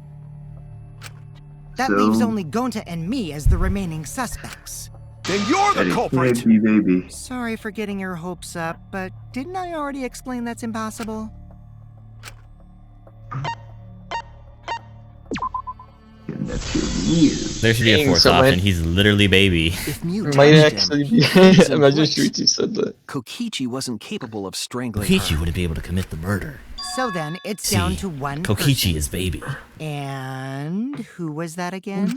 That leaves only Gonta and me as the remaining suspects. Then you're the culprit! Baby. Sorry for getting your hopes up, but didn't I already explain that's impossible? There should be a Dang, fourth so option. He's literally baby. If Mew Might touched actually him, be. he was in Imagine place. Shuichi said that. Kokichi wasn't capable of strangling Kokichi her. wouldn't be able to commit the murder. So then, it's See, down to one Kokichi person. is baby. And who was that again?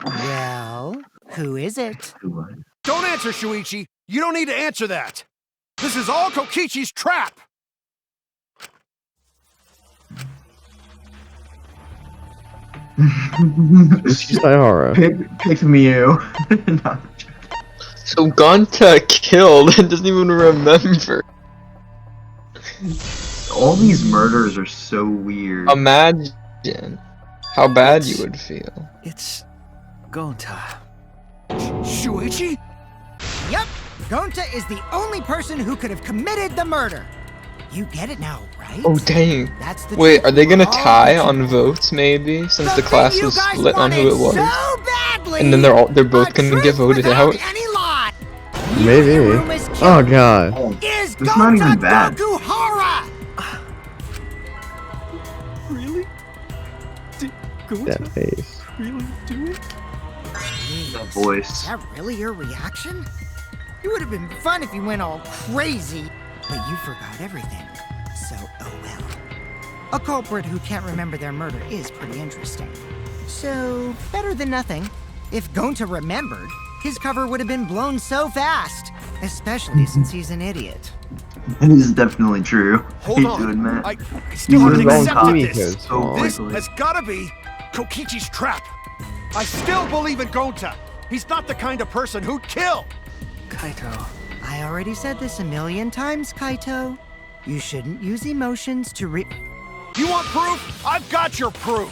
Well, who is it? Don't answer, Shuichi! You don't need to answer that! This is all Kokichi's trap! Saihara. Pick Mew. So Gonta killed and doesn't even remember. All these murders are so weird. Imagine how bad you would feel. It's Gonta. Shuichi? Yep, Gonta is the only person who could have committed the murder. You get it now, right? Oh dang. That's the Wait, truth. are they gonna All tie the on truth. votes maybe? Since the thing class you is guys split on who it was. wanted so badly, And then they're both gonna get truth voted without out. Any lie. Maybe. Yuruma's Oh killer god. is It's not even Gonta bad. Gokuhara! Really? Did Gonta That face. really do it? That voice. Is that really your reaction? It would have been fun if you went all crazy, but you forgot everything. So, oh well. A culprit who can't remember their murder is pretty interesting. So, better than nothing. If Gonta remembered, his cover would have been blown so fast. Especially since he's an idiot. That is definitely true. Hold Hate on. to admit. I still haven't He's wrong accepted copy. this. So This quickly. has gotta be Kokichi's trap. I still believe in Gonta. He's not the kind of person who'd kill. Kaito. I already said this a million times, Kaito. You shouldn't use emotions to You want proof? I've got your proof.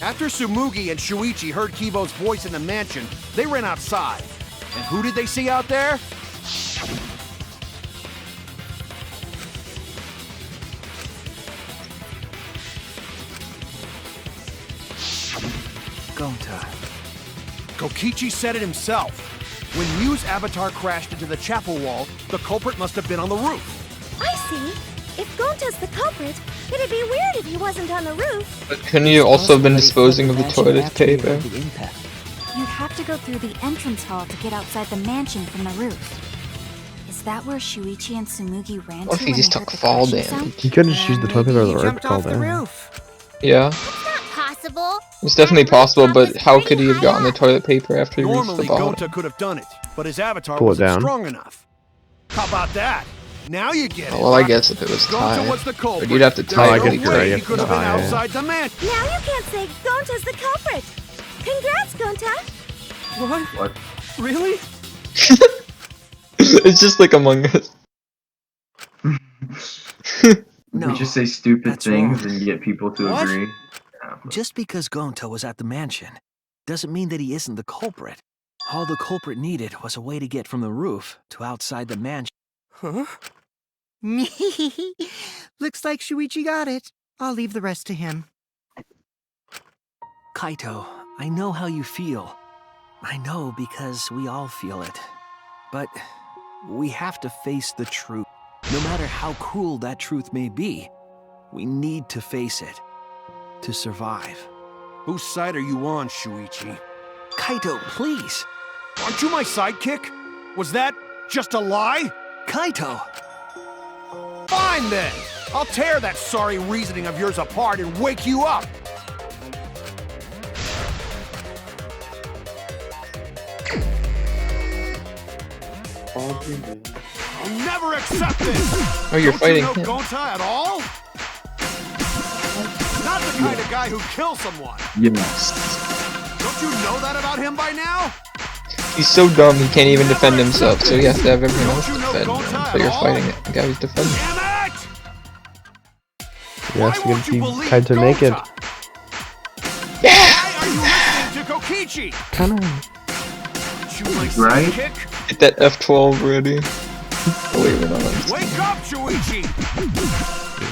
After Tsumugi and Shuichi heard Kibo's voice in the mansion, they ran outside. And who did they see out there? Gonta. Kokichi said it himself. When Mew's avatar crashed into the chapel wall, the culprit must have been on the roof. I see. If Gonta's the culprit, it'd be weird if he wasn't on the roof. But couldn't you also have been disposing of the Mansion toilet after they paper? heard the impact. You'd have to go through the entrance hall to get outside the mansion from the roof. Is that where Shuichi and Tsumugi ran What to if he when just they heard took the fall crashing damage? sound? You could have just used the toilet paper or the rope jumped to call off the down. roof. Yeah, It's not possible. it's definitely That possible, rooftop but is how pretty could he have high gotten the up. toilet paper after he reached the Normally, bottom? Gonta could have done it, but his avatar Pull it wasn't down. strong enough. How about that? Now you get it. Oh, well, I right? guess if it was Gonta tied. was the culprit. But you'd have to There's tie I no could it. agree, way you he have could to have been tie it. outside the mansion. Now you can't say Gonta's the culprit. Congrats, Gonta. What? Really? It's just like Among Us. No, we just say stupid that's things wrong. and get people to What? agree. Just because Gonta was at the mansion doesn't mean that he isn't the culprit. All the culprit needed was a way to get from the roof to outside the mansion. Huh? Looks like Shuichi got it. I'll leave the rest to him. Kaito, I know how you feel. I know because we all feel it. But we have to face the truth. No matter how cruel that truth may be, we need to face it to survive. Whose side are you on, Shuichi? Kaito, please! Aren't you my sidekick? Was that just a lie? Kaito! Fine then! I'll tear that sorry reasoning of yours apart and wake you up! I'll never accept this! Oh, you're Don't fighting you know him. Gonta at all? Not the kind of guy who kills someone. Yes. Don't you know that about him by now? He's so dumb he can't even defend himself, so he has to have everyone else defend him. But you're fighting it. The guy who's defending. Damn it! Yes, Why we won't you can believe try to make it. Why are you listening to Kokichi? Come on. You my Right? sidekick? Get that F12 ready. Oh, wait, we're not on. Wake up, Shuichi!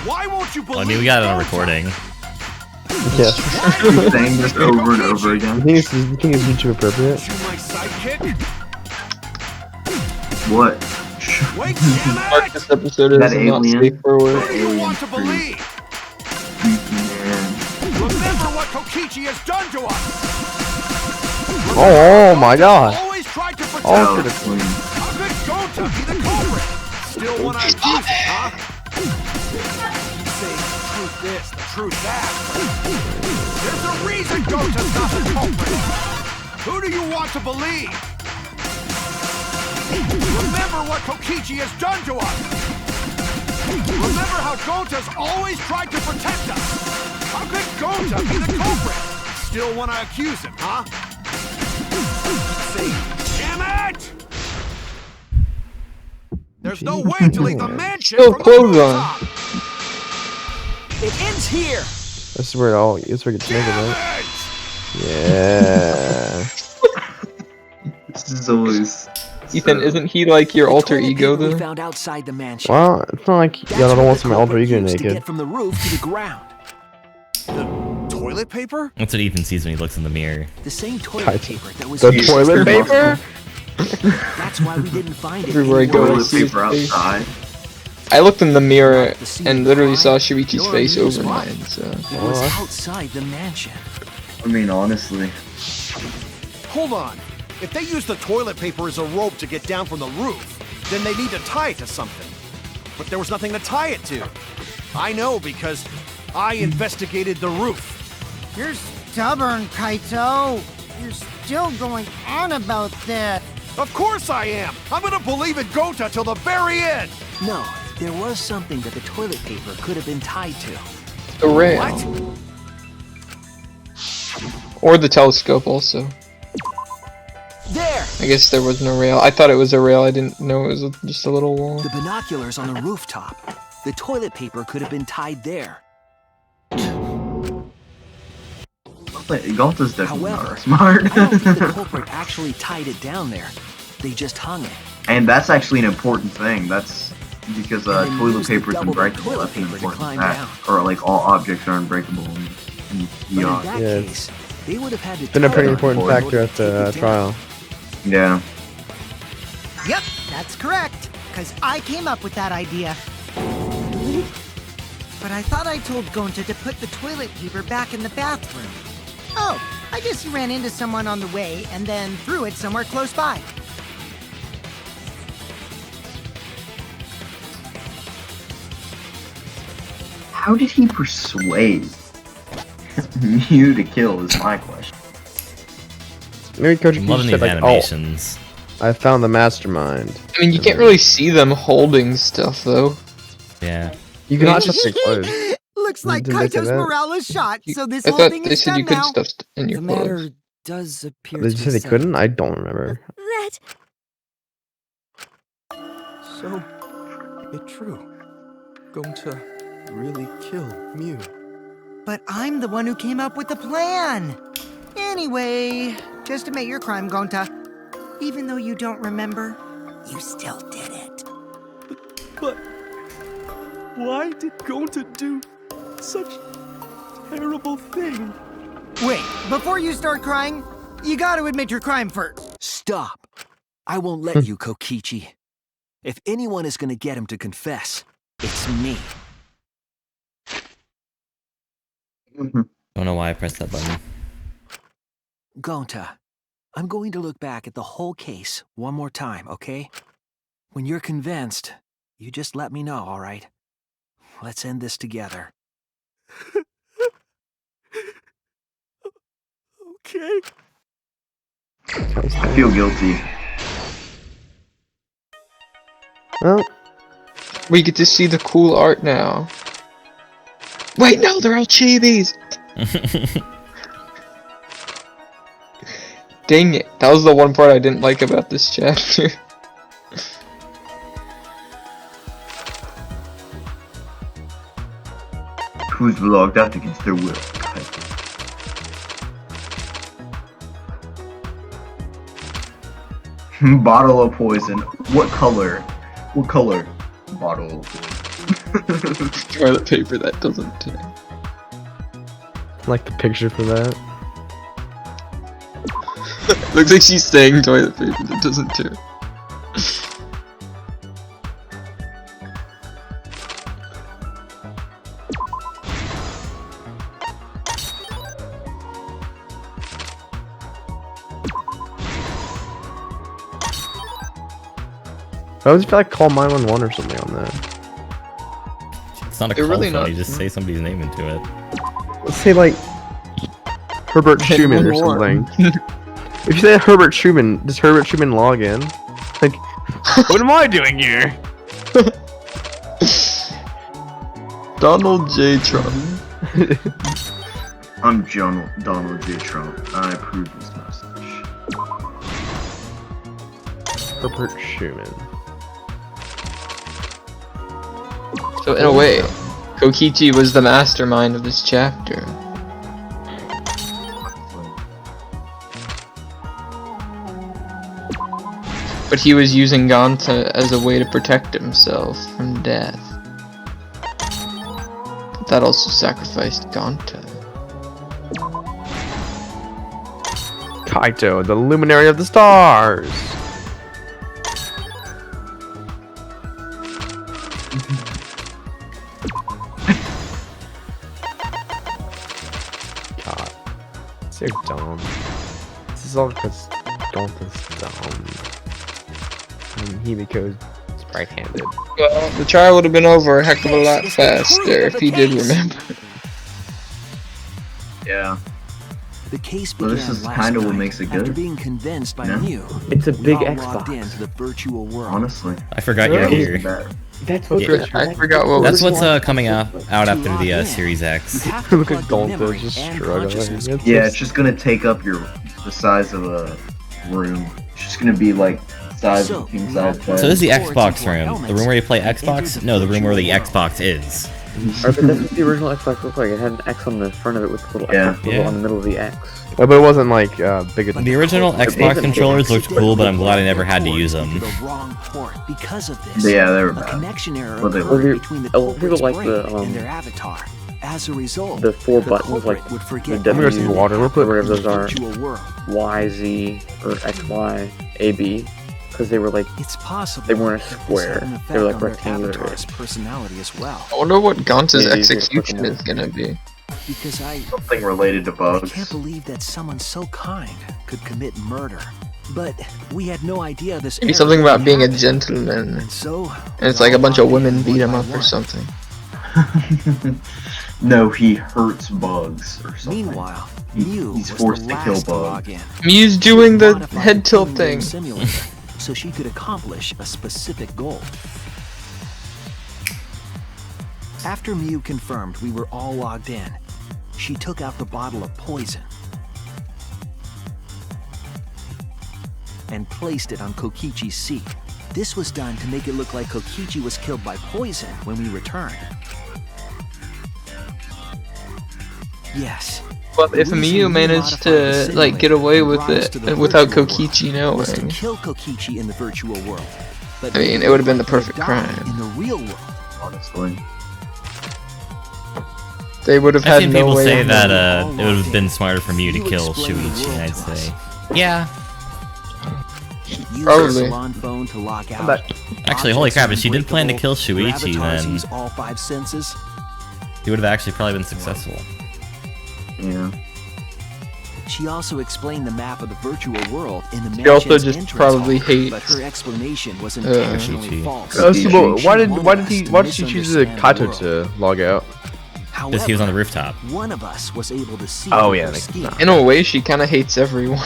Why won't you believe? I mean, we got it on recording. Yeah. Keep saying this over and over again. You think it's YouTube appropriate? You my sidekick? What? Wake damn Mark, it! this episode is That not alien? safe for work. Who do you want to believe? Man. Remember what Kokichi has done to us! Oh my god. Always tried to protect Oh, Oh, for the us! queen. How could Gonta be the culprit? Still want to accuse him, huh? You say the truth this, the truth that. There's a reason Gonta's not the culprit. Who do you want to believe? Remember what Kokichi has done to us. Remember how Gonta's always tried to protect us. How could Gonta be the culprit? Still want to accuse him, huh? Say, damn it! There's no way to leave the mansion Still from the clothes rooftop. It ends here. This is where it all. This is where it gets naked, Damn right? it! Yeah. This is always. Ethan, isn't he like your The alter toilet ego paper we though? found outside the mansion. Well, it's not like That's y'all don't what want the some alter culprit ego used to naked. get from the roof to the ground. The toilet paper? That's what Ethan sees when he looks in the mirror. The same toilet Guys, paper that was The used. toilet paper? That's why we didn't find it Everywhere I go, anywhere I Toilet else. see his paper face. outside. I looked in the mirror and literally saw Shuichi's face over mine, so... It was outside the mansion. I mean, honestly. Hold on. If they use the toilet paper as a rope to get down from the roof, then they need to tie it to something. But there was nothing to tie it to. I know because I investigated the roof. You're stubborn, Kaito. You're still going on about this. Of course I am! I'm gonna believe in Gonta till the very end! No, there was something that the toilet paper could have been tied to. The rail. What? Or the telescope also. There! I guess there was no rail. I thought it was a rail, I didn't know it was just a little wall. The binoculars on the rooftop. The toilet paper could have been tied there. Gonta's definitely However, not smart. I don't think the culprit actually tied it down there. They just hung it. And that's actually an important thing. That's because And then toilet used the paper is double unbreakable. toilet That's an paper to important climb fact. Or like all objects are unbreakable in But in beyond. that Yeah, case, they would have had to Been a tie pretty it important in order factor at to take the it down. trial. Yeah. Yep, that's correct. Because I came up with that idea. But I thought I told Gonta to put the toilet paper back in the bathroom. Oh, I guess he ran into someone on the way and then threw it somewhere close by. How did he persuade Mew to kill is my question. Maybe Coach I'm Keith loving said these like, animations. "Oh, I found the mastermind." I mean, you can't really see them holding stuff though. Yeah. You can also take clothes. Looks like Didn't they say Kaito's that? morale is shot, so this I whole thought thing they is said done you could now. stuff in your The clothes. matter does appear Did to you be say they settled. couldn't? I don't remember. That... So, it's true. Going to really kill Mew. But I'm the one who came up with the plan. Anyway, just admit your crime, Gonta. Even though you don't remember, you still did it. But why did Gonta do such a terrible thing? Wait, before you start crying, you gotta admit your crime first. Stop. I won't let you, Kokichi. If anyone is gonna get him to confess, it's me. Don't know why I pressed that button. Gonta, I'm going to look back at the whole case one more time, okay? When you're convinced, you just let me know, all right? let's end this together. Okay. I feel guilty. Well, We get to see the cool art now. Wait, no, they're all chibis! Dang it, that was the one part I didn't like about this chapter. Who's logged out against their will? Bottle of poison. What color? What color? Bottle of poison. Toilet paper that doesn't tear. like the picture for that. Looks like she's saying toilet paper that doesn't tear. I always feel like call 911 or something on that. It's not a They're call really phone, not. you just say somebody's name into it. Let's say like Herbert Schumann or something. If you say Herbert Schumann, does Herbert Schumann log in? Like, what am I doing here? Donald J. Trump. I'm Donald J. Trump. I approve this message. Herbert Schumann. So in a way, Kokichi was the mastermind of this chapter. But he was using Ganta as a way to protect himself from death. But that also sacrificed Ganta. Kaito, the luminary of the stars. God, so dumb. This is all because Gonta's dumb. And Himiko's right-handed. Well, the trial would have been over a heck of a lot faster if he did remember. Yeah. The case Well, began this is last kinda what night makes it after good. being convinced by Yeah. Mew. It's a We big all logged Xbox. into the virtual world. Honestly. I forgot you were here. That's what Yeah, I forgot what That's was what's coming out after the Series X. You have to Look at plug the Gonta memory just and struggling. consciousness. It's Yeah, just- it's just gonna take up the size of a room. It's just gonna be like size of a king size bed. So this is the Xbox room. The room where you play Xbox? No, the room where the Xbox is. Or, but that's what the original Xbox looked like. It had an X on the front of it with a little Yeah. Xbox logo on the middle of the X. But it wasn't like big. The original Xbox controllers looked cool, but I'm glad I never had to use them. The wrong port because of this. Yeah, they were A bad. connection error Well, they occurred were. between the A lot of people culprit's like brain the, and their avatar. As a result, The four the buttons, culprit like would the forget I'm gonna see W, water. We'll or put. whatever those the are, virtual world. Y, Z, or X, Y, A, B, because they were like, It's possible they weren't a this had square. an They were like effect on their rectangular. avatar's personality as well. I wonder what Ganta's Maybe you can execution click is gonna be. Because Something related to I bugs. can't believe that someone so kind could commit murder. But we had no idea this. Maybe error something about would being a happen. gentleman. And so, And it's we like a all bunch of logged women in beat him one up by or one. something. No, he hurts bugs or something. Meanwhile, He- Mew he's was forced the to kill last bugs. log in. Mew's doing the Modified head tilt killing game thing. simulator so she could accomplish a specific goal. After Mew confirmed we were all logged in, she took out the bottle of poison and placed it on Kokichi's seat. This was done to make it look like Kokichi was killed by poison when we returned. Yes. Well, if The reason Mew we managed modified the to like get simulator away and with brought us it to the without virtual Kokichi world was to knowing, kill Kokichi in the virtual world. But I mean, Mew it would have been the could have perfect died crime. in the real world. Honestly. They would have I've had seen no people way say of that knowing. it would have been smarter for Mew to You kill explain the Shuichi, world I'd to us. say. Yeah. Use Probably. the salon phone to lock out. Actually, holy crap, if Objects she did plan to unbreakable, kill your Shuichi, avatars then use all five senses. he would have actually probably been successful. Yeah. She also explained the map of the virtual world in the She also mansion's just entrance probably hall, hates. but her explanation was intentionally false. So why did wanted she us to choose misunderstand Kaito the to log out? Because he was on the rooftop. One of us was able to see Oh through yeah, her that scheme. makes sense. In a way, she kind of hates everyone.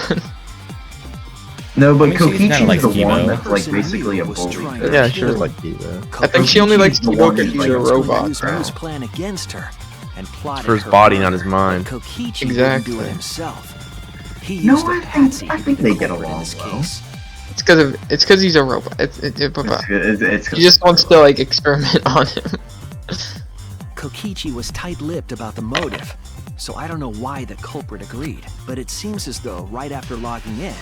No, but I mean, she's Kokichi's kinda like the one Kibo. that's like basically a bully. Yeah, sure, like Kiba. I think she only likes the Kibo one because that's he's a like- robot. Use Mu's plan against her and plotted For his her body, murder, not his mind. but Kokichi Exactly. didn't do it himself. He No, used a patsy I to think be they the get culprit in along this well. case. It's because he's a robot. He just wants to like experiment on him. Kokichi was tight-lipped about the motive, so I don't know why the culprit agreed. But it seems as though right after logging in,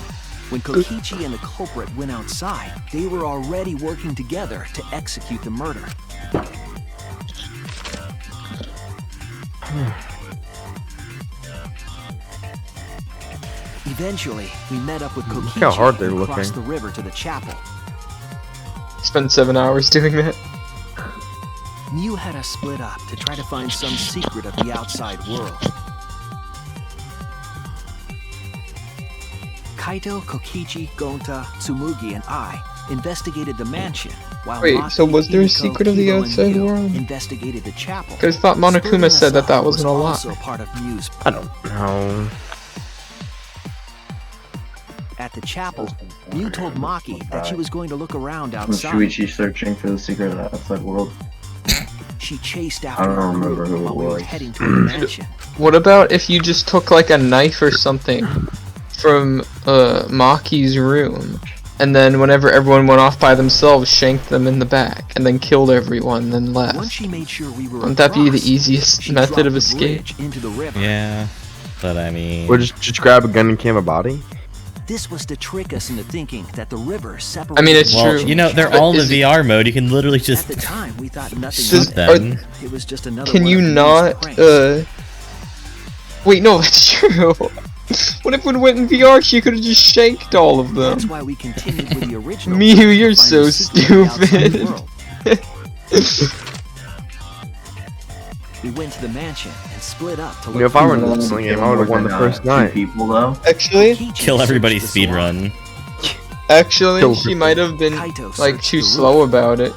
when Kokichi and the culprit went outside, they were already working together to execute the murder. Eventually, we met up with Kokichi how hard they're and crossed looking. the river to the chapel. Spend 7 hours doing that. Mew had us split up to try to find some secret of the outside world. Kaito, Kokichi, Gonta, Tsumugi, and I investigated the mansion, while Wait, Maki, so was there a Himiko, secret of the Kibo, and outside Mew world? investigated the chapel. Because I thought Monokuma Splitting said us that up wasn't a was lie. also part of Mew's. I don't know. At the chapel, Mew told Maki that she was going to look around Was outside. Shuichi searching for the secret of the outside world? She chased I after don't her remember group who it while we were was. heading toward the mansion. What about if you just took like a knife or something from Maki's room, and then whenever everyone went off by themselves, shanked them in the back, and then killed everyone, then Once left? she made sure we were Wouldn't that be the across, easiest she method dropped of the escape? bridge into the river. Yeah, but I mean... Or just grab a gun and cam a body? This was to trick us into thinking that the river separated. I mean, it's Well, true. you know, they're But all in is the it- VR mode. You can literally At just... the time, we thought nothing Does- of them. it. It was just another. Can one you of Mew's not, pranks. Wait, no, that's true. What if when it went in VR, she could have just shanked all of them? That's why we continued with the original. Mew, plan to you're find so the secret of the outside stupid. world. We went to the mansion and split up to You look know, if I were in for the the wrestling game, I would have won the first night. People though. Actually, Kill everybody's speedrun. Actually, she might have been Kaito like searched too the slow roof. about it.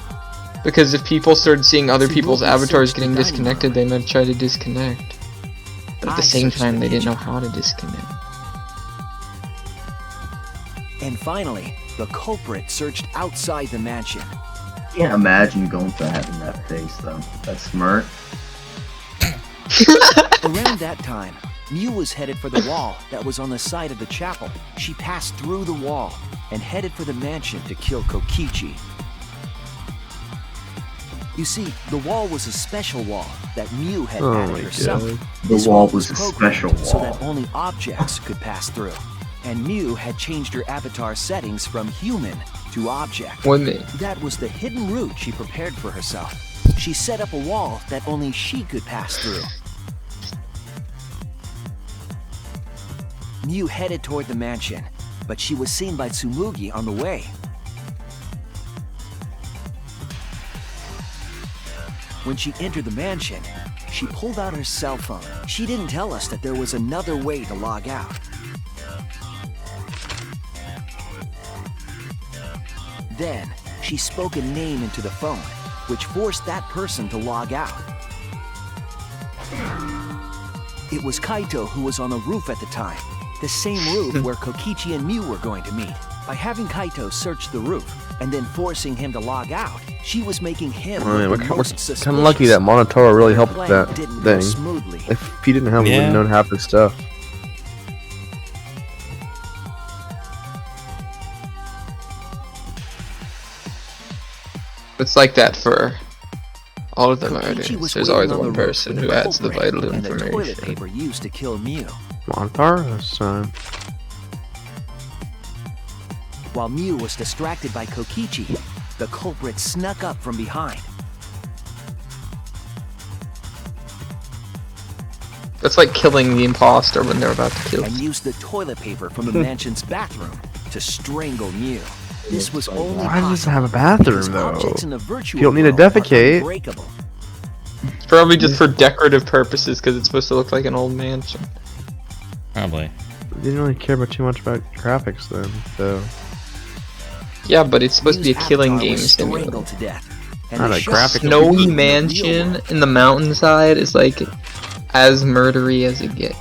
Because if people started seeing other people's Tsumugi avatars searched the getting dining disconnected, they might try to disconnect. But at the I same searched time, the they didn't know kitchen. how to disconnect. And finally, the culprit searched outside the mansion. Can't imagine Gonta having that face though. That smirk. Around that time, Mew was headed for the wall that was on the side of the chapel. She passed through the wall and headed for the mansion to kill Kokichi. You see, the wall was a special wall that Mew had Oh added my herself. god. This The wall wall was a programmed special so wall. that only objects could pass through. And Mew had changed her avatar settings from human to object. Women. That was the hidden route she prepared for herself. She set up a wall that only she could pass through. Mew headed toward the mansion, but she was seen by Tsumugi on the way. When she entered the mansion, she pulled out her cell phone. She didn't tell us that there was another way to log out. Then, she spoke a name into the phone, which forced that person to log out. It was Kaito who was on the roof at the time, the same roof where Kokichi and Mew were going to meet. By having Kaito search the roof and then forcing him to log out, she was making him Oh, man, look we're the most kind of suspicious. lucky that Monotoro really helped The with plan that didn't go thing. smoothly. If he didn't have, we Yeah. wouldn't have known half his stuff. It's like that for all of the Kokichi murders. was There's waiting always on the one roof person with who adds the culprit vital and the toilet information. paper used to kill Mew. Monotaro this time. While Mew was distracted by Kokichi, the culprit snuck up from behind. That's like killing the imposter when they're about to kill. And used the toilet paper from the mansion's bathroom to strangle Mew. This was only Why does it possible have a bathroom because though? objects in the virtual You don't need to world are defecate. unbreakable. Probably just for decorative purposes, because it's supposed to look like an old mansion. Probably. didn't really care about too much about graphics then, so. Yeah, but it's supposed to be a killing game simulator. simulator. Not a graphic. Snowy mansion in the mountainside is like as murdery as it gets.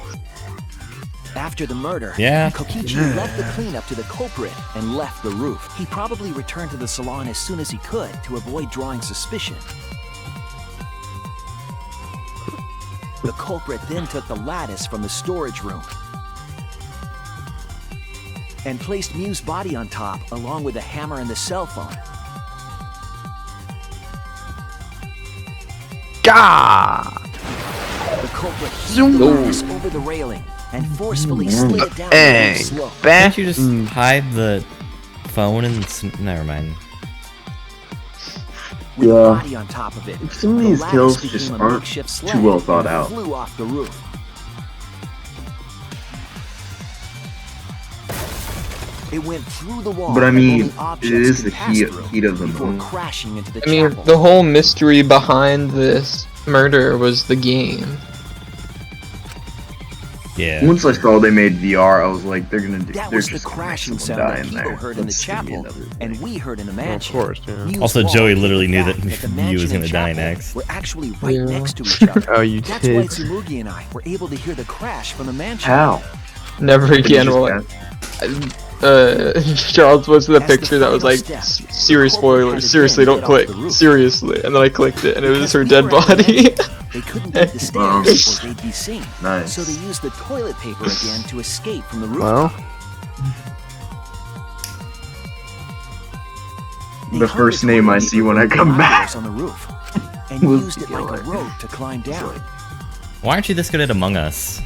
After the murder, Yeah. Kokichi left the cleanup to the culprit and left the roof. He probably returned to the salon as soon as he could to avoid drawing suspicion. The culprit then took the lattice from the storage room and placed Mew's body on top along with the hammer and the cell phone. Gah! The culprit threw the lattice over the railing and forcefully slid it down the slope. Can't you just hide the phone and never mind. With the body on top of it, Some of these kills just aren't too well thought out. Flew off the roof. It went through the wall. But I mean, and it objects is could the pass through heat of the before moment. crashing into the I mean, chapel. the whole mystery behind this murder was the game. Yeah. Once I saw they made VR, I was like, they're gonna do. That They're was the just gonna make crashing someone sound die that in Kibo there. heard in the That's gonna be chapel, another and we heard in the mansion. Of course, yeah. Mew's Also, wall Joey and literally the knew fact that the Mew mansion was gonna and die chapel next. We're actually right Yeah. next to each other. Oh, you That's did. why Tsumugi and I were able to hear the crash from the mansion. How? Never again will I. Charles was the As the picture that was like, final step, serious the culprit spoilers, had seriously, again don't get click, off the roof. seriously, and then I clicked it, and it was Because her we dead were at the body. mansion, they couldn't take the stairs or they'd be seen. Nice. So they used the toilet paper again to escape from the Well, rooftop. They The hung first toilet name I paper see when I from the come back flowers on the roof and was used it like a killer. rope to climb down. Why aren't you this good at Among Us?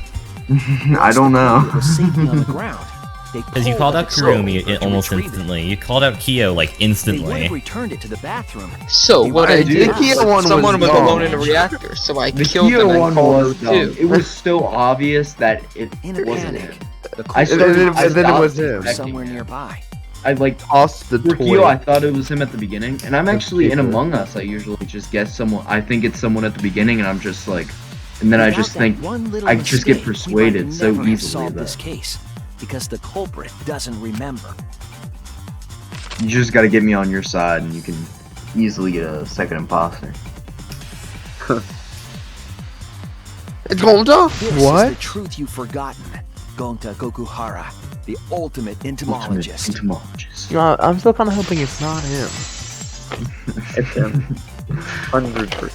I don't know. It was safely on the ground. They Because you pulled called at out the rope Kurumi to almost retrieve it. instantly. You called out Kyo like They would instantly. have returned it to the bathroom. So They what would I have did, done Kyo was- one was someone was dumb. alone in a reactor, so I The killed them Kyo and one called was her dumb. too. It was so obvious that it In a wasn't panic, him. the I culprit started- then I it stopped was him. suspecting somewhere him. nearby. I like tossed the for toy. Kyo, I thought it was him at the beginning, and I'm actually in paper. Among Us. I usually just guess someone. I think it's someone at the beginning, and I'm just like, and then I Without just that think one little I just get mistake, we might persuaded so never have easily solved this that case because the culprit doesn't remember. you just got to get me on your side, and you can easily get a second imposter. It's Gonta? This is What? the truth you've forgotten. Gonta Gokuhara, the ultimate entomologist. Entomologist. I'm still kind of hoping it's not him. It's him. 100%.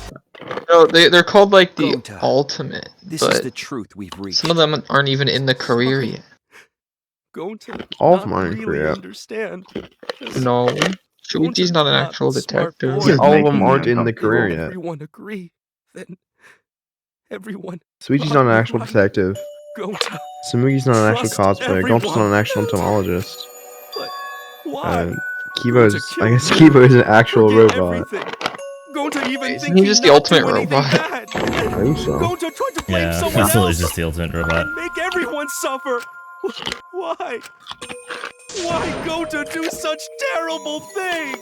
No, they're called like the Gonta. ultimate, This is but the truth we've reached. some of them aren't even in the career yet. Gonta All of not them are in really Korea. understand. No, Shuichi's not an not actual the smart detective. boy. All of them making me aren't in the uncomfortable. career If yet. everyone agree, then everyone. Suichi's not an actual Right. detective. Gonta. Samugi's not an actual Trust cosplayer. Gonta's not an everyone. actual entomologist. But why? Kibo's. Gonta I guess killed Kibo is an actual Forget robot. everything. Gonta even Isn't think he just the not ultimate do anything robot? bad. I think so. Gonta tried to blame Yeah, someone Fossil else is just the ultimate robot. and make everyone suffer. Why? Why Gonta do such terrible things?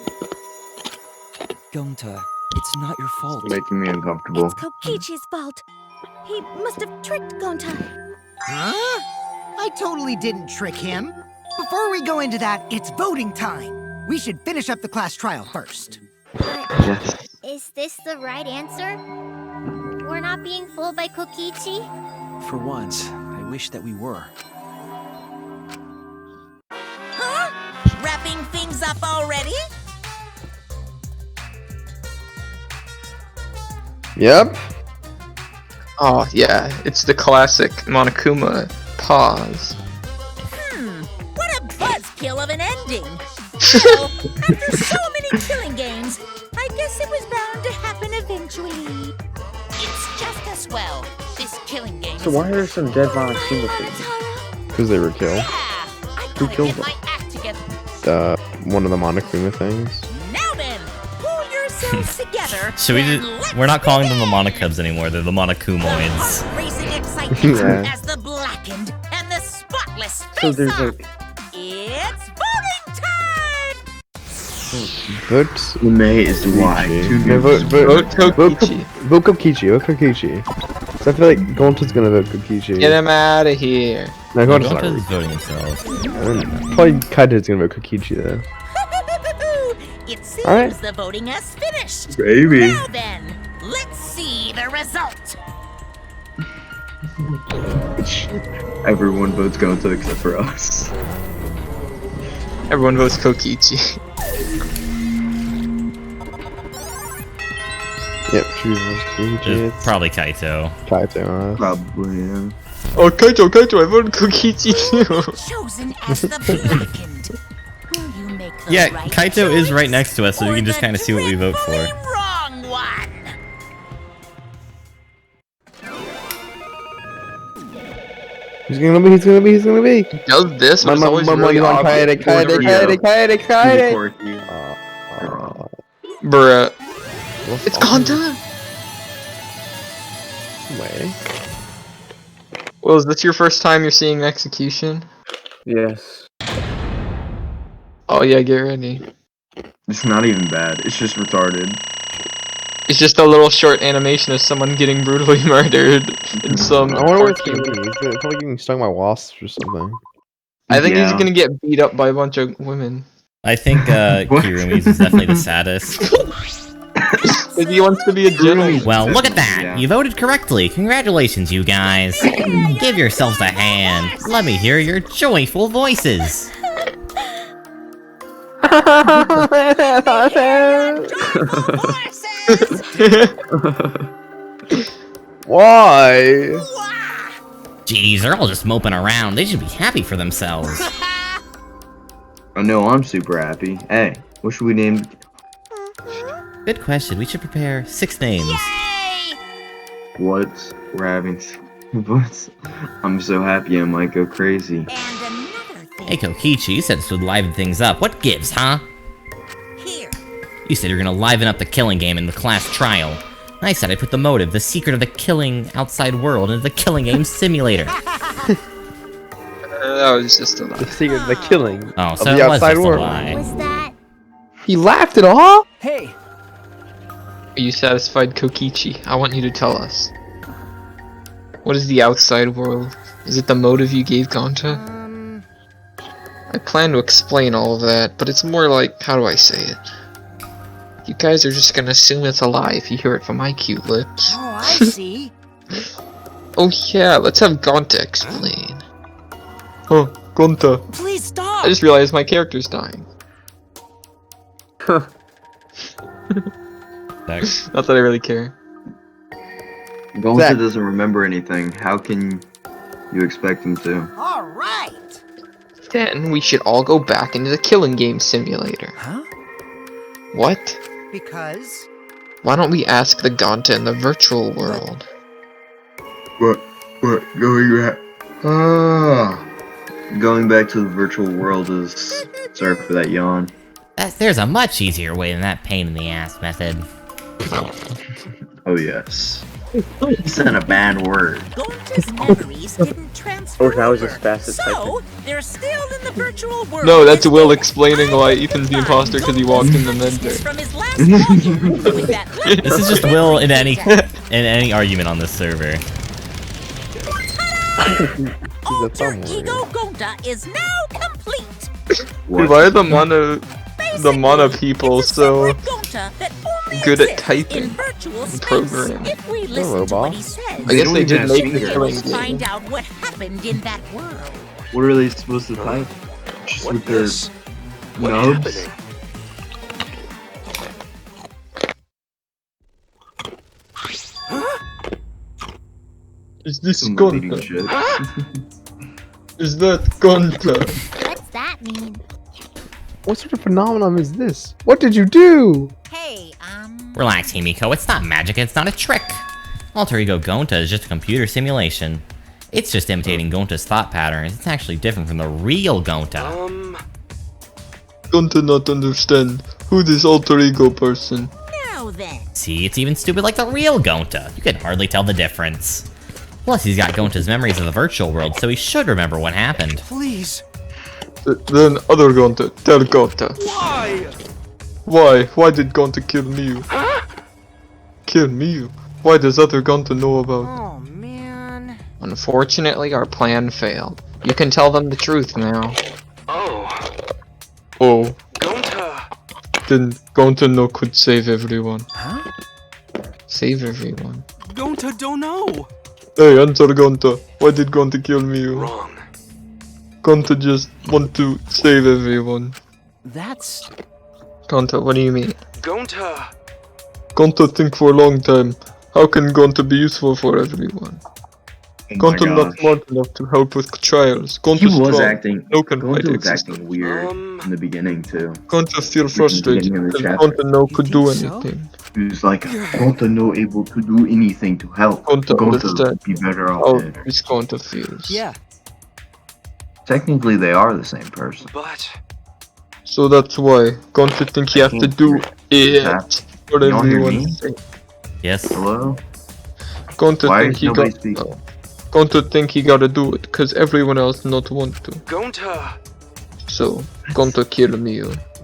Gonta, it's not your fault. Making me uncomfortable. It's Kokichi's fault. He must have tricked Gonta. Huh? I totally didn't trick him. Before we go into that, it's voting time. We should finish up the class trial first. Yes. Is this the right answer? We're not being fooled by Kokichi? For once, I wish that we were. Huh? Wrapping things up already? Yep. Oh yeah, it's the classic Monokuma pause. What a buzzkill of an ending! Well, after so many killing games, I guess it was bound to happen eventually. It's just as well. This killing game. So why are there some dead Monokuma things? Because they were killed. I Who gotta killed get them? my act together. One of the Monokuma things. Now then, pull yourselves together. Should we and do, let's we're not calling them the Monocubs anymore, they're the Monokumoids. racing excitement Yeah. as the blackened and the spotless So face there's off. like It's voting time! Vote. Ume is why. Two No, vote Vote Kokichi. Vote Kokichi. Vote Kokichi. So I feel like Gonta's gonna vote Kokichi. Get him out of here. No, No, Gonta's not Gonta's reading. voting himself. Probably Kaito's gonna vote Kokichi though. It seems Alright. the voting has finished. Baby. Now then, let's see the result. Everyone votes Gonta except for us. Everyone votes Kokichi. Yep, choose Kokichi. It's probably Kaito. Kaito. Probably, yeah. Oh, Kaito, I voted Kokichi too. Chosen as the blackened. Will you make the Yeah, right Kaito is choice right next to us, so we or can just the kind of see what we vote for. dreadfully wrong one? He's gonna be. Does this, but it's always really obvious. Kaede. Quirky. Bruh. It's Gonta! Way. Well, is this your first time you're seeing execution? Yes. Oh yeah, get ready. It's not even bad. It's just retarded. It's just a little short animation of someone getting brutally murdered in some I wonder what's cartoon. gonna be. He's probably getting stung by wasps or something. I think he's Yeah. gonna get beat up by a bunch of women. I think Kirumi's is definitely the saddest. Because he wants to be a gentleman. Well, look at that! Yeah. You voted correctly. Congratulations, you guys. Give yourselves a hand. Let me hear your joyful voices. Why? Jeez, they're all just moping around. They should be happy for themselves. I know I'm super happy. Hey, what should we name? Good question. We should prepare 6 names. What? We're having. What? I'm so happy I might go crazy. Hey, Kokichi, you said this would liven things up. What gives, huh? Here. You said you're gonna liven up the killing game in the class trial. I said I put the motive, the secret of the killing outside world, into the killing game simulator. That was just a lie. The secret of the killing Oh, of so the it was outside just a world. lie. Was that? He laughed it off. Hey, Are you satisfied, Kokichi? I want you to tell us. What is the outside world? Is it the motive you gave Gonta? I plan to explain all of that, but it's more like, how do I say it? You guys are just gonna assume it's a lie if you hear it from my cute lips. Oh, I see. Oh yeah, let's have Gonta explain. Oh, Gonta. Please stop. I just realized my character's dying. Not that I really care. Gonta Zach. doesn't remember anything. How can you expect him to? All right. Then we should all go back into the killing game simulator. Huh? What? Because? Why don't we ask the Gonta in the virtual world? What going back? Going back to the virtual world is. Sorry for that yawn. There's a much easier way than that pain in the ass method. Oh yes. He said a bad word. Gonta's memories didn't transfer Oh, that was over, as fast as so typing. they're still in the virtual world. No, that's Will explaining why Ethan's the imposter because he walked in the mentor. From his last volume with that This is just Will in any argument on this server. Alter Ego Gonta is now complete. Dude, why are the mana people so Gonta that only good at exists typing in virtual and space. programming? If we listen to what he says, I guess they did make the we'll killing game. find out what happened in that world. What are they supposed to type? Just with their nubs? Is this Some Gonta? leading shit. Is that Gonta? What's that mean? What sort of phenomenon is this? What did you do? Hey, Relax, Himiko. It's not magic. It's not a trick. Alter Ego Gonta is just a computer simulation. It's just imitating Gonta's thought patterns. It's actually different from the real Gonta. Gonta not understand. Who this alter ego person? Now then. See, it's even stupid like the real Gonta. You can hardly tell the difference. Plus, he's got Gonta's memories of the virtual world, so he should remember what happened. please. Then other Gonta, tell Gonta. Why? Why? Why did Gonta kill Miu? Kill Miu? Why does other Gonta know about? Oh, man. Unfortunately, our plan failed. You can tell them the truth now. Oh, Oh, Gonta! then Gonta no could save everyone. Huh? Save everyone. Gonta don't know! Hey, answer Gonta. Why did Gonta kill me? Wrong. Gonta just want to save everyone. That's... Gonta, what do you mean? Gonta! Gonta think for a long time. How can Gonta be useful for everyone? Oh my Gonta not gosh. smart enough to help with trials. Gonta He was strong. acting. No can fight Gonta was existence. acting weird in the beginning too. Gonta feel Like in the frustrated beginning of the because chapter. Gonta no could do think so? anything. He was like, Gonta no able to do anything to help. Gonta understand would be better off how dead. this Gonta feels. Yeah. Technically, they are the same person. But... So that's why Gonta think he have to do it for Y'all hear me? everyone's sake. Yes. Hello? Gonta Why think is he nobody got. speaking? Gonta think he gotta do it because everyone else not want to. Gonta! So Gonta kill me.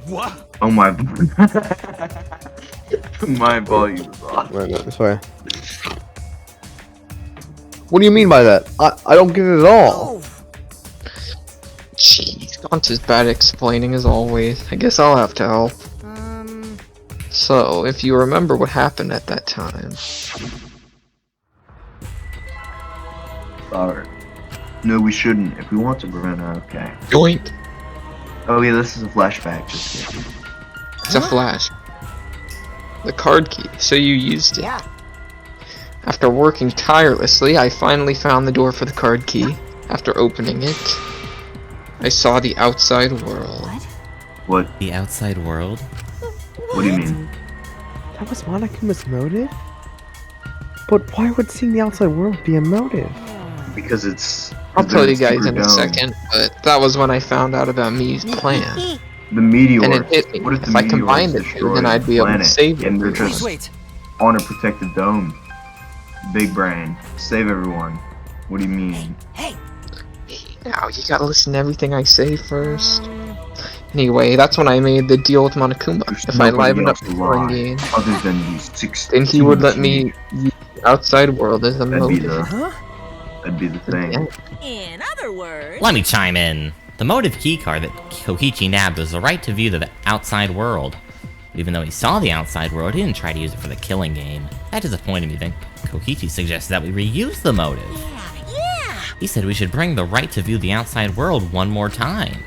What? Oh my. My volume is off. Wait, no, this way. What do you mean by that? I don't get it at all. Jeez, Gonta's bad at explaining as always. I guess I'll have to help. So, if you remember what happened at that time. Sorry. No, we shouldn't. If we want to prevent okay. Yoink! Oh yeah, this is a flashback. Just kidding. It's a flash. The card key, so you used it. Yeah. After working tirelessly, I finally found the door for the card key. After opening it, I saw the outside world. What? The outside world? What do you mean? That was Monokuma's motive? But why would seeing the outside world be a motive? Because it's. I'll tell you guys in a Superdome. second, but that was when I found out about Miu's plan. The meteor. And it hit me. What if, If I combined the two, then I'd be able to save And they're everyone. just Wait. on a protected dome. Big brain. Save everyone. What do you mean? Now, you gotta listen to everything I say first. Anyway, that's when I made the deal with Monokuma. There's If I nobody livened up else the scoring alive game, other than these 16. then he would let me use the outside world as a That'd be motive. that'd be the thing. In other words... Let me chime in. The motive keycard that Kokichi nabbed was the right to view the outside world. Even though he saw the outside world, he didn't try to use it for the killing game. That disappointed me then Kokichi suggested that we reuse the motive. Yeah! He said we should bring the right to view the outside world one more time.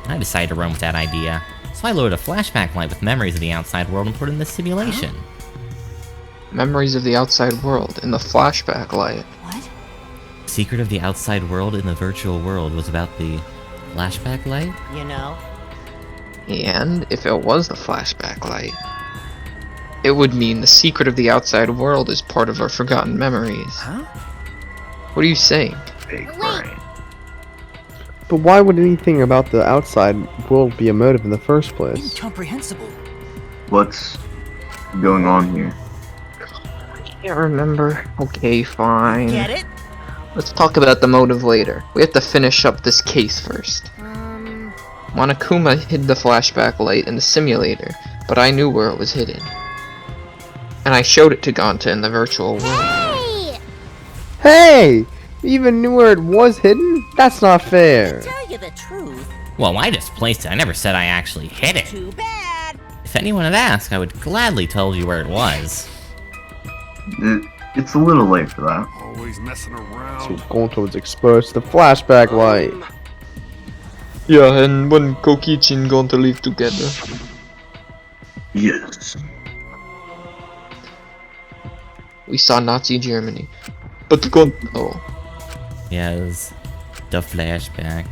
I decided to run with that idea, so I loaded a flashback light with memories of the outside world and put it in the simulation. Memories of the outside world in the flashback light. The secret of the outside world in the virtual world was about the flashback light? You know? And if it was the flashback light, it would mean the secret of the outside world is part of our forgotten memories. Huh? What are you saying? Big brain. But why would anything about the outside world be a motive in the first place? Incomprehensible. What's going on here? Can't remember. Okay, fine. Get it? Let's talk about the motive later. We have to finish up this case first. Monokuma hid the flashback light in the simulator, but I knew where it was hidden. And I showed it to Gonta in the virtual world. Hey! Hey! You even knew where it was hidden? That's not fair. Tell you the truth. Well, I just placed it. I never said I actually hid it. Too bad. If anyone had asked, I would gladly tell you where it was. It's a little late for that. Always messing So around. Gonta was exposed to the flashback light. Yeah, and when Kokichi and Gonta live together. Yes. We saw Nazi Germany. But Gonta... Oh. Yeah, it was the flashback.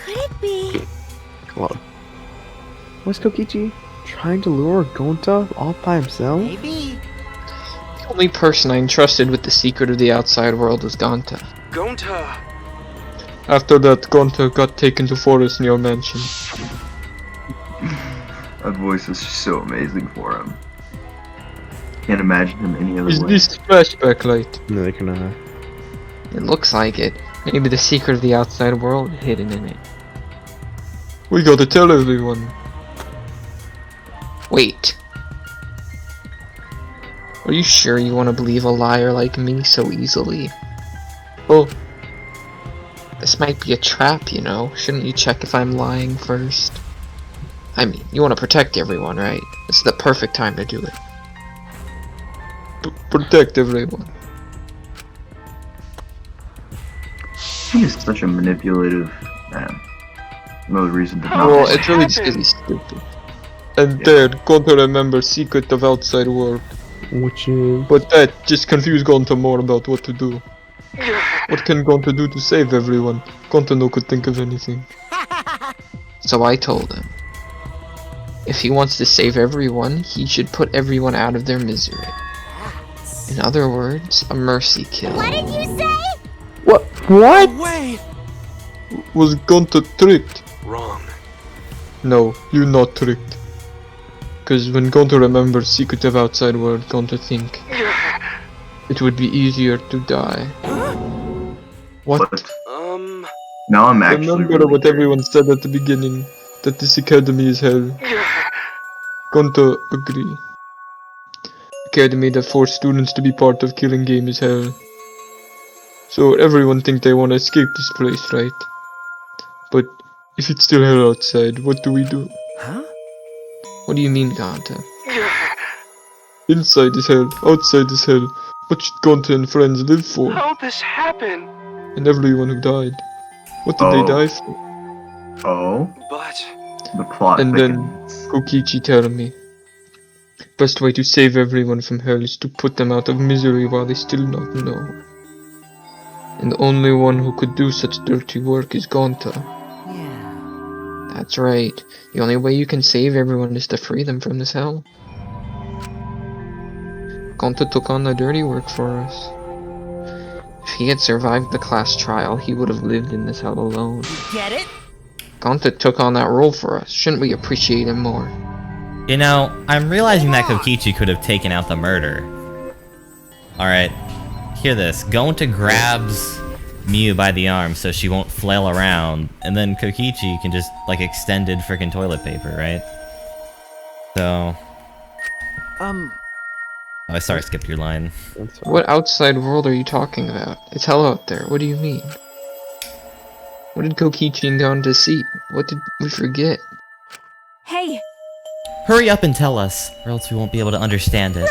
Could it be? Come on. Was Kokichi trying to lure Gonta all by himself? Maybe. The only person I entrusted with the secret of the outside world was Gonta. Gonta! After that, Gonta got taken to Forest near Mansion. That voice is so amazing for him. Can't imagine him any other Is way. this flashback light? No, they cannot. It looks like it. Maybe the secret of the outside world is hidden in it. We gotta tell everyone. Wait. Are you sure you want to believe a liar like me so easily? Oh. This might be a trap, you know. Shouldn't you check if I'm lying first? I mean, you want to protect everyone, right? This is the perfect time to do it. Protect everyone. He's such a manipulative man. No reason to not. Well, it's really just because he's stupid. And Dad, Gonta remember secret of outside world. Which is... But that just confused Gonta more about what to do. What can Gonta do to save everyone? Gonta no could think of anything. So I told him, if he wants to save everyone, he should put everyone out of their misery. In other words, a mercy kill. What did you say? What? No way! Was Gonta tricked? Wrong. No, you're not tricked. Cause when Gonta remembers secret of outside world, Gonta think it would be easier to die. What? Now I'm actually Remember really what curious. everyone said at the beginning, that this academy is hell. Gonta agree. Academy that forced students to be part of killing game is hell. So everyone think they want to escape this place, right? But if it's still hell outside, what do we do? Huh? What do you mean, Gonta? Inside is hell, outside is hell. What should Gonta and friends live for? How'd this happen? And everyone who died. What did they die for? Oh? But... The plot And then thickens. Kokichi tell me, best way to save everyone from hell is to put them out of misery while they still not know. And the only one who could do such dirty work is Gonta. Yeah. That's right. The only way you can save everyone is to free them from this hell. Gonta took on the dirty work for us. If he had survived the class trial, he would have lived in this hell alone. Get it? Gonta took on that role for us. Shouldn't we appreciate him more? You know, I'm realizing that Kokichi could have taken out the murder. Alright, hear this. Gonta grabs Miu by the arm so she won't flail around, and then Kokichi can just, like, extended freaking toilet paper, right? So... Oh, sorry, I skipped your line. What outside world are you talking about? It's hell out there. What do you mean? What did Kokichi and Gonta see? What did we forget? Hey! Hurry up and tell us, or else we won't be able to understand it.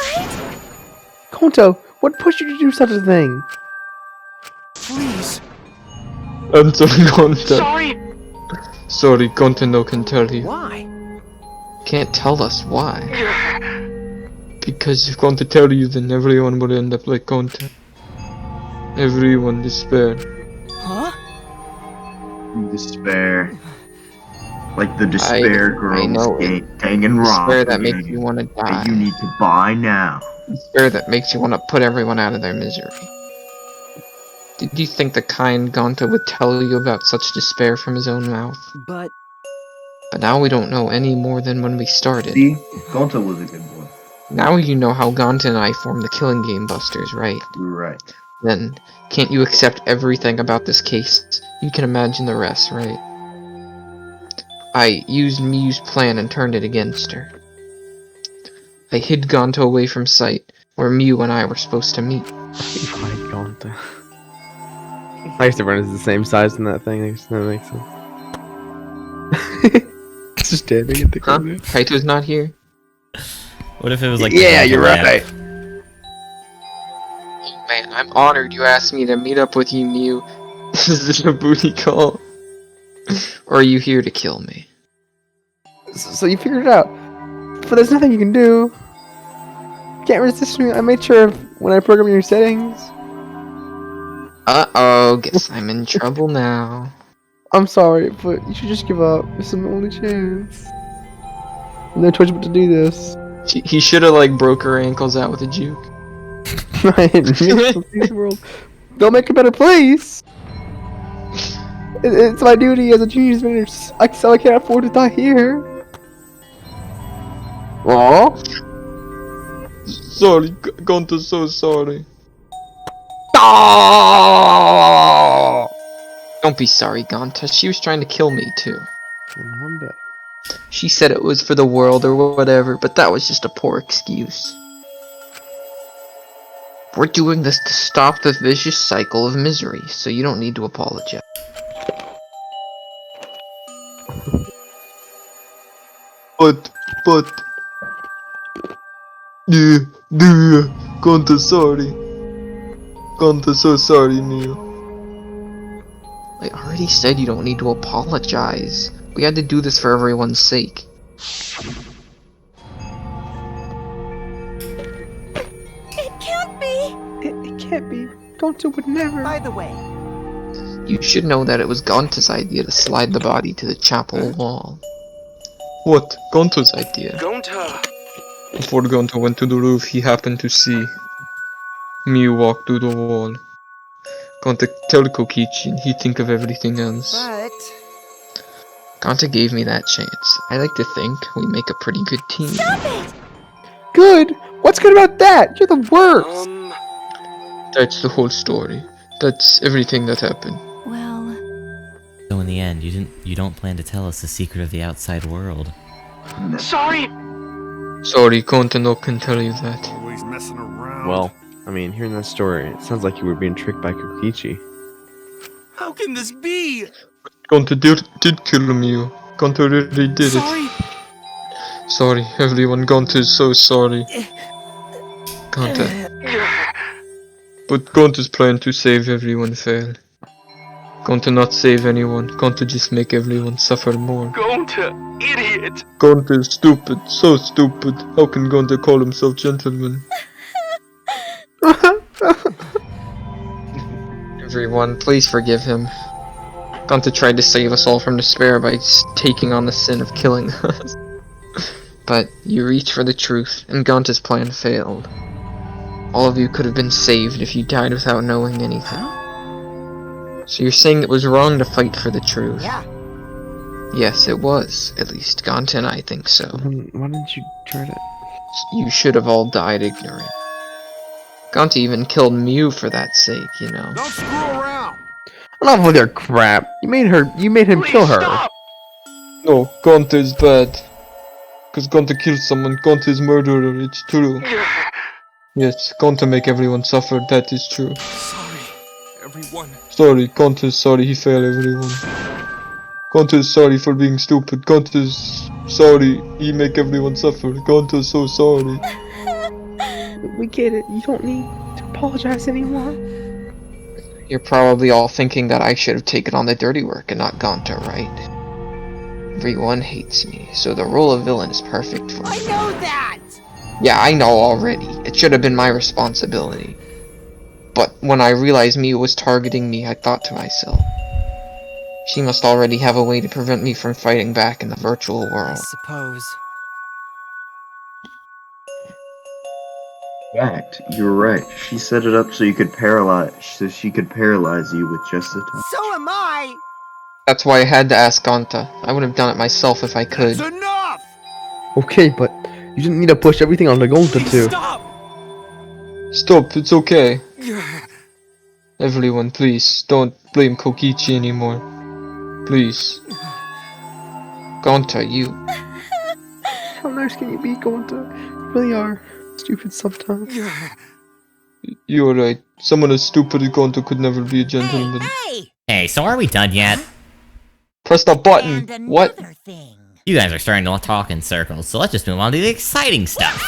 Gonta, what pushed you to do such a thing? Please. Answer Gonta. Sorry. Sorry, Gonta no can tell you. Why? Can't tell us why. Because if Gonta tell you, then everyone will end up like Gonta. Everyone despair. Huh? Despair. Like the despair I girls know game. Danganronpa. Despair that makes you want to die. That you need to buy now. Despair that makes you want to put everyone out of their misery. Did you think the kind Gonta would tell you about such despair from his own mouth? But now we don't know any more than when we started. See? Gonta was a good boy. Now you know how Gonta and I formed the Killing Game Busters, right? Right. Then, can't you accept everything about this case? You can imagine the rest, right? I used Miu's plan and turned it against her. I hid Gonta away from sight, where Miu and I were supposed to meet. My Gonta. I guess everyone is the same size in that thing. I guess that makes sense. It's just standing at the corner. Kaito's not here? What if it was like... Yeah, you're right. Man, I'm honored you asked me to meet up with you, Miu. Is this a booty call? Or are you here to kill me? So you figured it out. But there's nothing you can do. Can't resist me. I made sure when I program your settings. Uh-oh, guess I'm in trouble now. I'm sorry, but you should just give up. It's the only chance. No choice but to do this. He should have, like, broke her ankles out with a juke. World. Don't make a better place. It's my duty as a genius manager. So I can't afford to die here. Aww. Sorry, Gonta's so sorry. Oh! Don't be sorry, Gonta. She was trying to kill me, too. I'm dead. She said it was for the world or whatever, but that was just a poor excuse. We're doing this to stop the vicious cycle of misery, so you don't need to apologize. But... Yeah, Gonta, sorry. Gonta, so sorry, Mio. I already said you don't need to apologize. We had to do this for everyone's sake. It can't be! It can't be. Gonta would never. By the way, You should know that it was Gonta's idea to slide the body to the chapel wall. What? Gonta's idea? Gonta! Before Gonta went to the roof, he happened to see Miu walk through the wall. Gonta tell Kokichi and he'd think of everything else. but Gonta gave me that chance. I like to think we make a pretty good team. Stop it! Good. What's good about that? You're the worst. That's the whole story. That's everything that happened. Well, So in the end, you don't plan to tell us the secret of the outside world. Sorry! Sorry, Gonta no can tell you that. Always messing around. Well, I mean, hearing that story, it sounds like you were being tricked by Kokichi. How can this be? Gonta did kill Miu. Gonta really did it. Sorry, everyone. Gonta is so sorry. Gonta. But Gonta's plan to save everyone failed. Gonta not save anyone. Gonta just make everyone suffer more. Gonta, idiot! Gonta is stupid. So stupid. How can Gonta call himself gentleman? Everyone, please forgive him. Gonta tried to save us all from despair by taking on the sin of killing us. But you reached for the truth, and Gonta's plan failed. All of you could have been saved if you died without knowing anything. So you're saying it was wrong to fight for the truth? yeah. Yes, it was. At least Gonta and I think so. Why didn't you try to... You should have all died ignorant. Gonta even killed Miu for that sake, you know. Don't screw around. Enough with your crap. You made him kill her. Stop! No, Gonta is bad. Cause Gonta killed someone. Gonta is murderer, it's true. Yes, Gonta make everyone suffer, that is true. Sorry, everyone. Sorry, Gonta is sorry he failed everyone. Gonta is sorry for being stupid. Gonta is sorry he make everyone suffer. Gonta is so sorry. We get it. You don't need to apologize anymore. You're probably all thinking that I should have taken on the dirty work and not Gonta, right? Everyone hates me, so the role of villain is perfect for me. I know that! Yeah, I know already. It should have been my responsibility. But when I realized Miu was targeting me, I thought to myself, she must already have a way to prevent me from fighting back in the virtual I world. suppose. In fact, you were right. She set it up so she could paralyze you with just a touch. So am I! That's why I had to ask Gonta. I would have done it myself if I could. That's enough! Okay, but you didn't need to push everything on the Gonta too. Stop! Stop, it's okay. Everyone, please, don't blame Kokichi anymore. Please. Gonta, you. How nice can you be, Gonta? You really are stupid sometimes. You're right. Someone as stupid as Gonta could never be a gentleman. Hey, so are we done yet? Press the button! And What? another thing. You guys are starting to talk in circles, so let's just move on to the exciting stuff.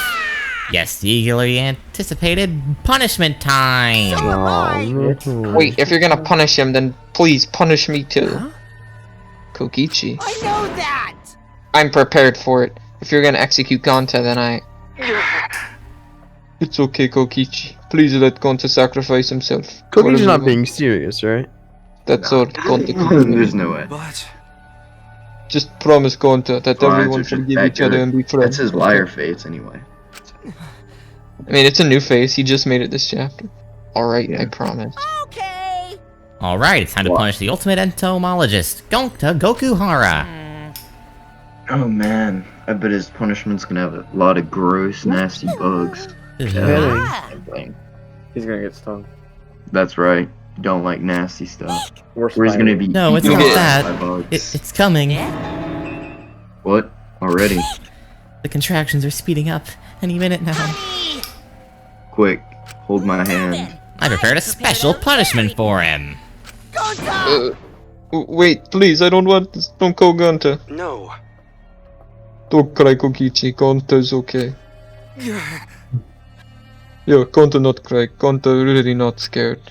Yes, the eagerly anticipated punishment time! So am I! Wait, if you're gonna punish him, then please punish me too. Kokichi. I know that! I'm prepared for it. If you're gonna execute Gonta, then I... It's okay, Kokichi. Please let Gonta sacrifice himself. Kokichi's Whatever you not want. being serious, right? That's all Gonta can do. There's no way. But Just promise Gonta that Well, everyone that's forgive just each other and be friends. That's his liar face, anyway. I mean, it's a new face. He just made it this chapter. Alright, I promise. Okay. Alright, it's time to punish the ultimate entomologist, Gonta Gokuhara. Oh man, I bet his punishment's gonna have a lot of gross, nasty bugs. He's gonna get stung. That's right. don't like nasty stuff. We're Where he's gonna be No, it's eaten not by that. bugs. It's coming. What? Already? The contractions are speeding up any minute now. Quick, hold my hand. I prepared a special punishment for him. Wait, please, I don't want this. Don't call Gonta. No. Don't cry, Kokichi. Gonta's okay. Yeah, Gonta not cry. Gonta really not scared.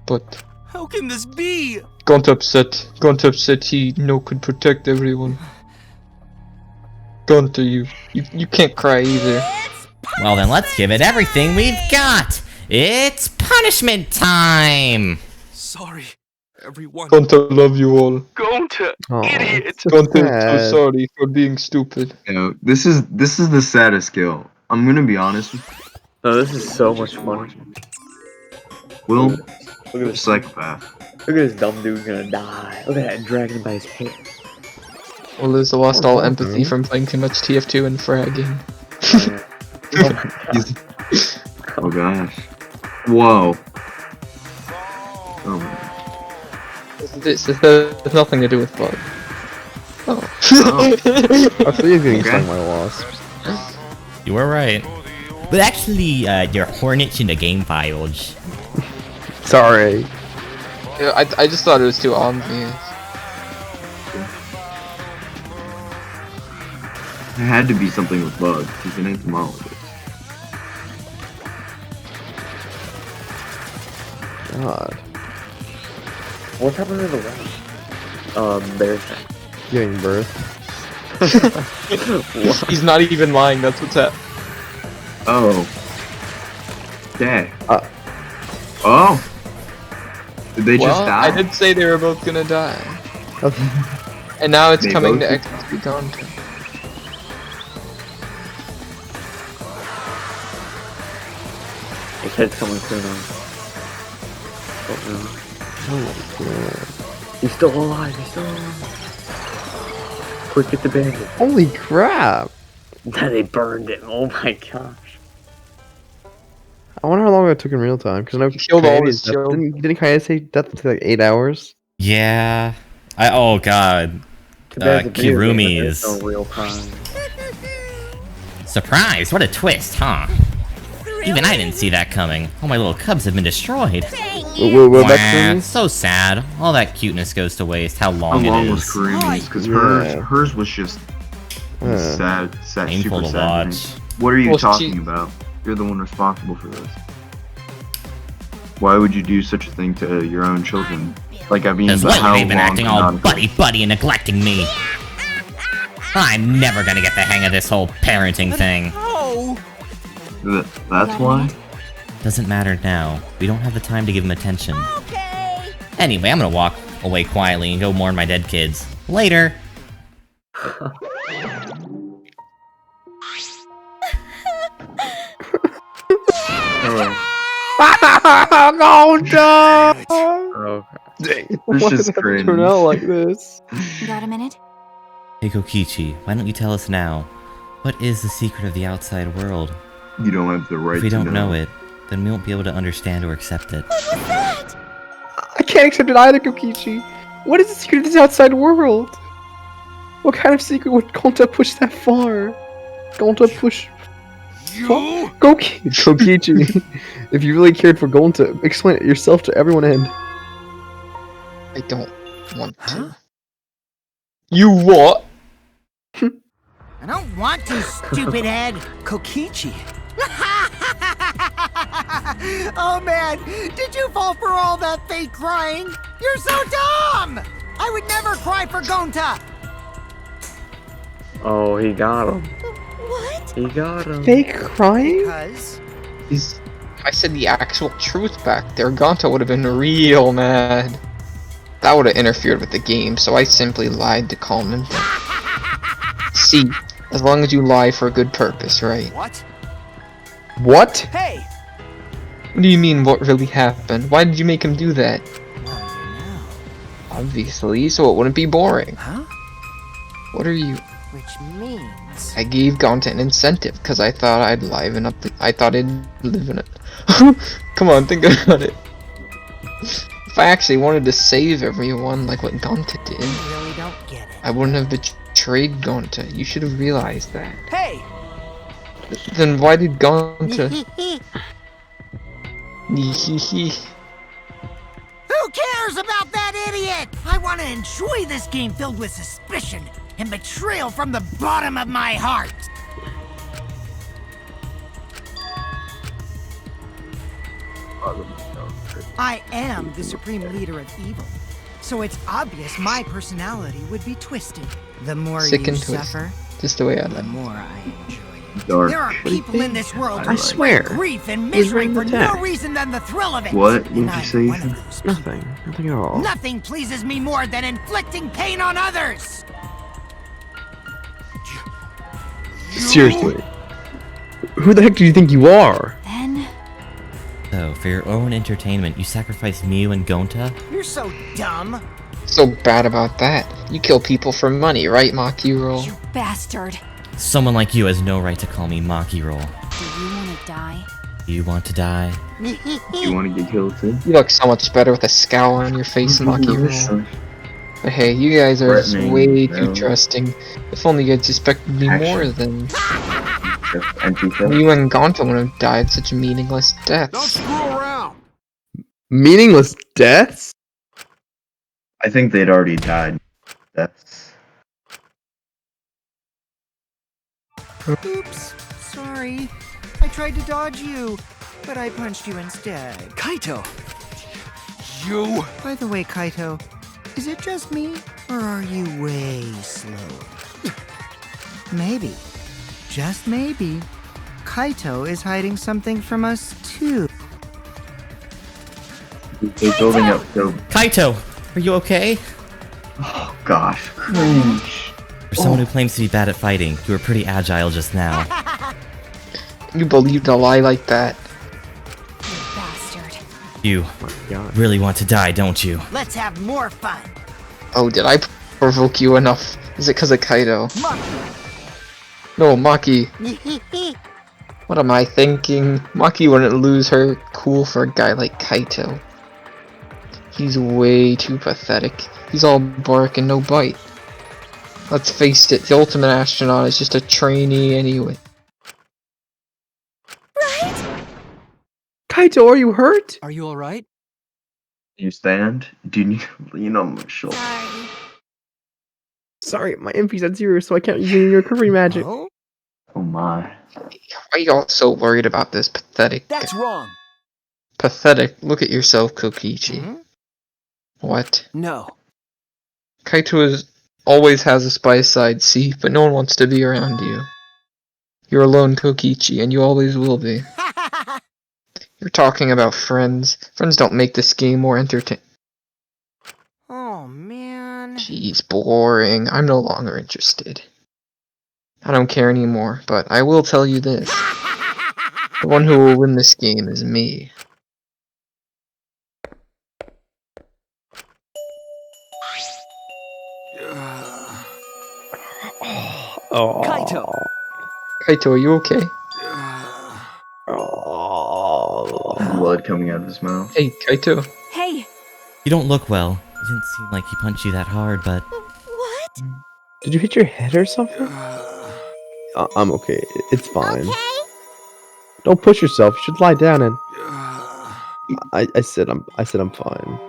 But How can this be? Gonta upset. Gonta upset he could protect everyone. Gonta, you can't cry either. Well then, let's give it everything we've got. It's punishment time. Sorry, everyone. Gonta love you all. Gonta, idiot. Gonta is so sorry for being stupid. You know, this is the saddest kill. I'm gonna be honest with you. No, this is so much fun. Will, Look at this psychopath. Look at this dumb dude gonna die. Look at that dragging him by his hair. Well, Liz lost all empathy from playing too much TF2 and fragging. Oh gosh. Whoa. Oh. This has nothing to do with blood. Oh. I thought you were getting stung by wasps. You were right. But actually, they're hornets in the game files. Sorry. Yeah, I just thought it was too obvious. It had to be something with bugs. He's an entomologist. God. What's happening to the rest? Bear thing. Giving birth. He's not even lying, that's what's happening. Oh. Dad. Oh. Did they just die? I did say they were both gonna die. And now it's They coming both to did? XP content. His head's coming through now. Oh Oh my god. He's still alive, he's still alive. Quick, get the bandage. Holy crap. They burned him, oh my gosh. I wonder how long it took in real time, because I know killed all his death, children. didn't Kaede say death took like 8 hours? Yeah. Oh god. Kirumi's. No real time. Surprise! What a twist, huh? Even I didn't see that coming. All my little cubs have been destroyed. What Wah, so sad. All that cuteness goes to waste. How long How long it was is. Karumi's? Because Yeah. hers was just sad, Painful super to sad. watch. What are you Well, talking about? You're the one responsible for this. Why would you do such a thing to your own children? Like, I mean, Because how lately they've been long acting can all not- buddy-buddy and neglecting me. I'm never gonna get the hang of this whole parenting thing. Oh. That's why? Doesn't matter now. We don't have the time to give him attention. Okay. Anyway, I'm gonna walk away quietly and go mourn my dead kids. Later! Oh, This Why is does it have to cringe. turn out like this? Got a minute? Hey Kokichi, why don't you tell us now? What is the secret of the outside world? You don't have the right If we to don't know it, then we won't be able to understand or accept it. I can't accept it either, Kokichi. What is the secret of this outside world? What kind of secret would Gonta push that far? Gonta push... You? Kokichi, if you really cared for Gonta, explain it yourself to everyone and... I don't want to. You what? I don't want to, stupid head. Kokichi. Oh man, did you fall for all that fake crying? You're so dumb! I would never cry for Gonta! Oh, he got him. What? He got him. Fake crying? Because... If I said the actual truth back there, Gonta would have been real mad. That would have interfered with the game, so I simply lied to calm him down. See, as long as you lie for a good purpose, right? What? What? Hey! What do you mean, what really happened? Why did you make him do that? Well, you know. Obviously, so it wouldn't be boring. Huh? What are you? Which means... I gave Gonta an incentive, because I thought I'd liven up I thought I'd live in it. Come on, think about it. If I actually wanted to save everyone like what Gonta did, I really don't get it. I wouldn't have betrayed Gonta. You should have realized that. Hey! Then why did Gonta... Hehehe. Who cares about that idiot? I want to enjoy this game filled with suspicion and betrayal from the bottom of my heart. I am the supreme leader of evil, so it's obvious my personality would be twisted. The more Sick you and twisted. suffer, Just the way I the like. more I enjoy it. Dark. There are people in this world I who swear. spread grief and He's misery running for attack. no reason than the thrill of it. What And did you I'm say, one of Ethan? those people. Nothing at all. Nothing pleases me more than inflicting pain on others. Seriously. Who the heck do you think you are? Then, So, for your own entertainment, you sacrificed Mew and Gonta? You're so dumb. So bad about that. You kill people for money, right, Makiro? you bastard. Someone like you has no right to call me Maki Roll. Do you want to die? You want to die? You want to get killed too? You look so much better with a scowl on your face, Makiro. But hey, you guys are just Threatening, way no. too trusting. If only you had respected me more, then Just empty kill. you and Gonta would have died such meaningless Don't deaths. screw around. Meaningless deaths? I think they'd already died. That's Oops. Sorry. I tried to dodge you, but I punched you instead. Kaito! You. By the way, Kaito, is it just me, or are you way slow? Maybe, just maybe, Kaito is hiding something from us too. they're building up so. Kaito! Are you okay? Oh gosh, cringe. For someone who claims to be bad at fighting, you were pretty agile just now. You believed a lie like that. You bastard. You God. really want to die, don't you? Let's have more fun. Oh, did I provoke you enough? Is it because of Kaito? No, Maki. What am I thinking? Maki wouldn't lose her cool for a guy like Kaito. He's way too pathetic. He's all bark and no bite. Let's face it, the ultimate astronaut is just a trainee anyway. Kaito, are you hurt? Are you alright? You stand? Do you lean on my shoulder? Sorry, my MP's at 0, so I can't use any recovery magic. Oh? Oh my. Why are you all so worried about this pathetic? That's wrong. Pathetic. Look at yourself, Kokichi. Hmm? What? No. Kaito always has a spy side, see, but no one wants to be around you. You're alone, Kokichi, and you always will be. You're talking about friends. Friends don't make this game more entertaining. Oh man. Jeez, boring. I'm no longer interested. I don't care anymore, but I will tell you this. The one who will win this game is me. Oh. Kaito! Kaito, are you okay? Blood coming out of his mouth. Hey, Kaito. Hey, You don't look well. It didn't seem like he punched you that hard, but What? Did you hit your head or something? I'm okay. It's fine. Okay. Don't push yourself. You should lie down and. I said I'm fine.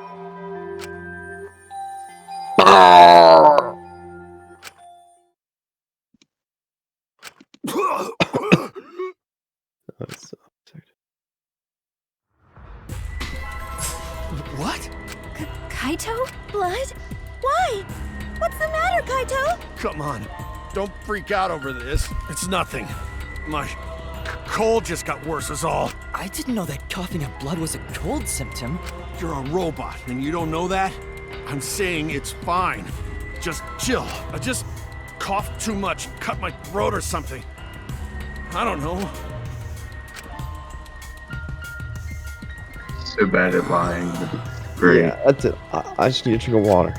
What? Kaito? Blood? Why? What's the matter, Kaito? Come on. Don't freak out over this. It's nothing. My cold just got worse is all. I didn't know that coughing up blood was a cold symptom. You're a robot and you don't know that? I'm saying it's fine. Just chill. I just coughed too much, cut my throat or something. I don't know. So bad at lying. But it's great. Yeah, that's it. I just need a drink of water.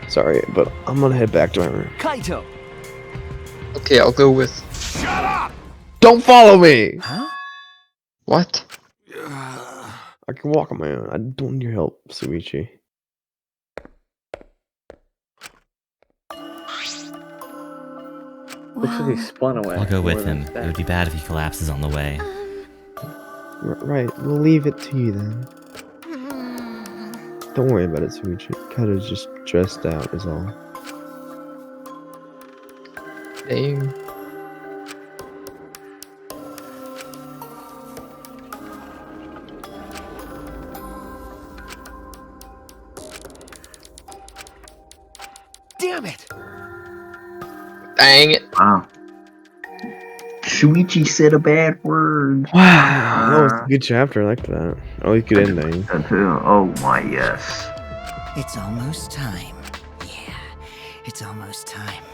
Sorry, but I'm gonna head back to my room. Kaito! Okay, I'll go with... Shut up! Don't follow me! Huh? What? I can walk on my own. I don't need your help, Suichi. Looks like he spun away. I'll go with more than him. It would be bad if he collapses on the way. Right, we'll leave it to you then. Don't worry about it, Suichi. Kaido's just dressed out is all. Dang. Damn it! Dang it. Wow. Shuichi said a bad word. Wow, that was a good chapter. I like that. Oh, you could ending. That too. Oh my yes. It's almost time. Yeah, it's almost time.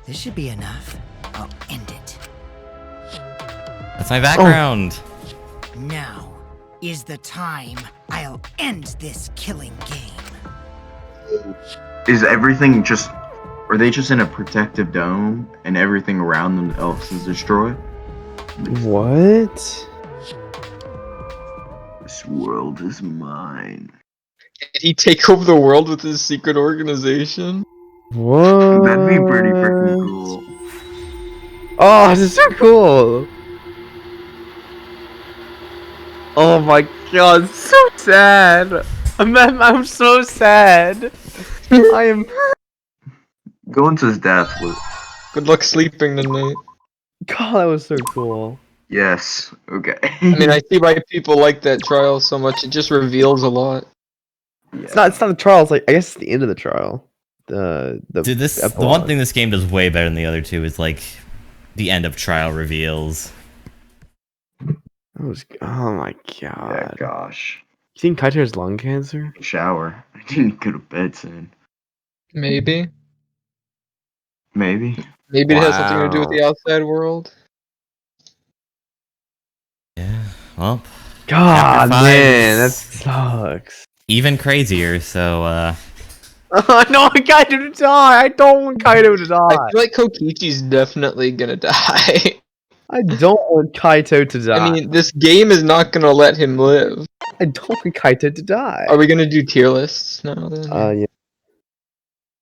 This should be enough. I'll end it. That's my background. Now is the time I'll end this killing game. Is everything just? Are they just in a protective dome and everything around them else is destroyed? What? This world is mine. Did he take over the world with his secret organization? What? That'd be pretty freaking cool. Oh, this is so cool. Oh my god, so sad. I'm so sad. I am. Going to his death was. Good luck sleeping tonight. God, that was so cool. Yes. Okay. I mean, I see why people like that trial so much. It just reveals a lot. It's not the trial. It's like I guess it's the end of the trial. The Dude, the one thing this game does way better than the other two is like the end of trial reveals. That was, oh my god. Yeah, gosh. You think Kaito has lung cancer? Shower. I didn't go to bed soon. Maybe. Maybe. Maybe it has something to do with the outside world. Yeah. Well. God, chapter 5 man, that is sucks. even crazier. So I don't want Kaito to die. I don't want Kaito to die. I feel like Kokichi's definitely gonna die. I don't want Kaito to die. I mean, this game is not gonna let him live. I don't want Kaito to die. Are we gonna do tier lists now then? Yeah.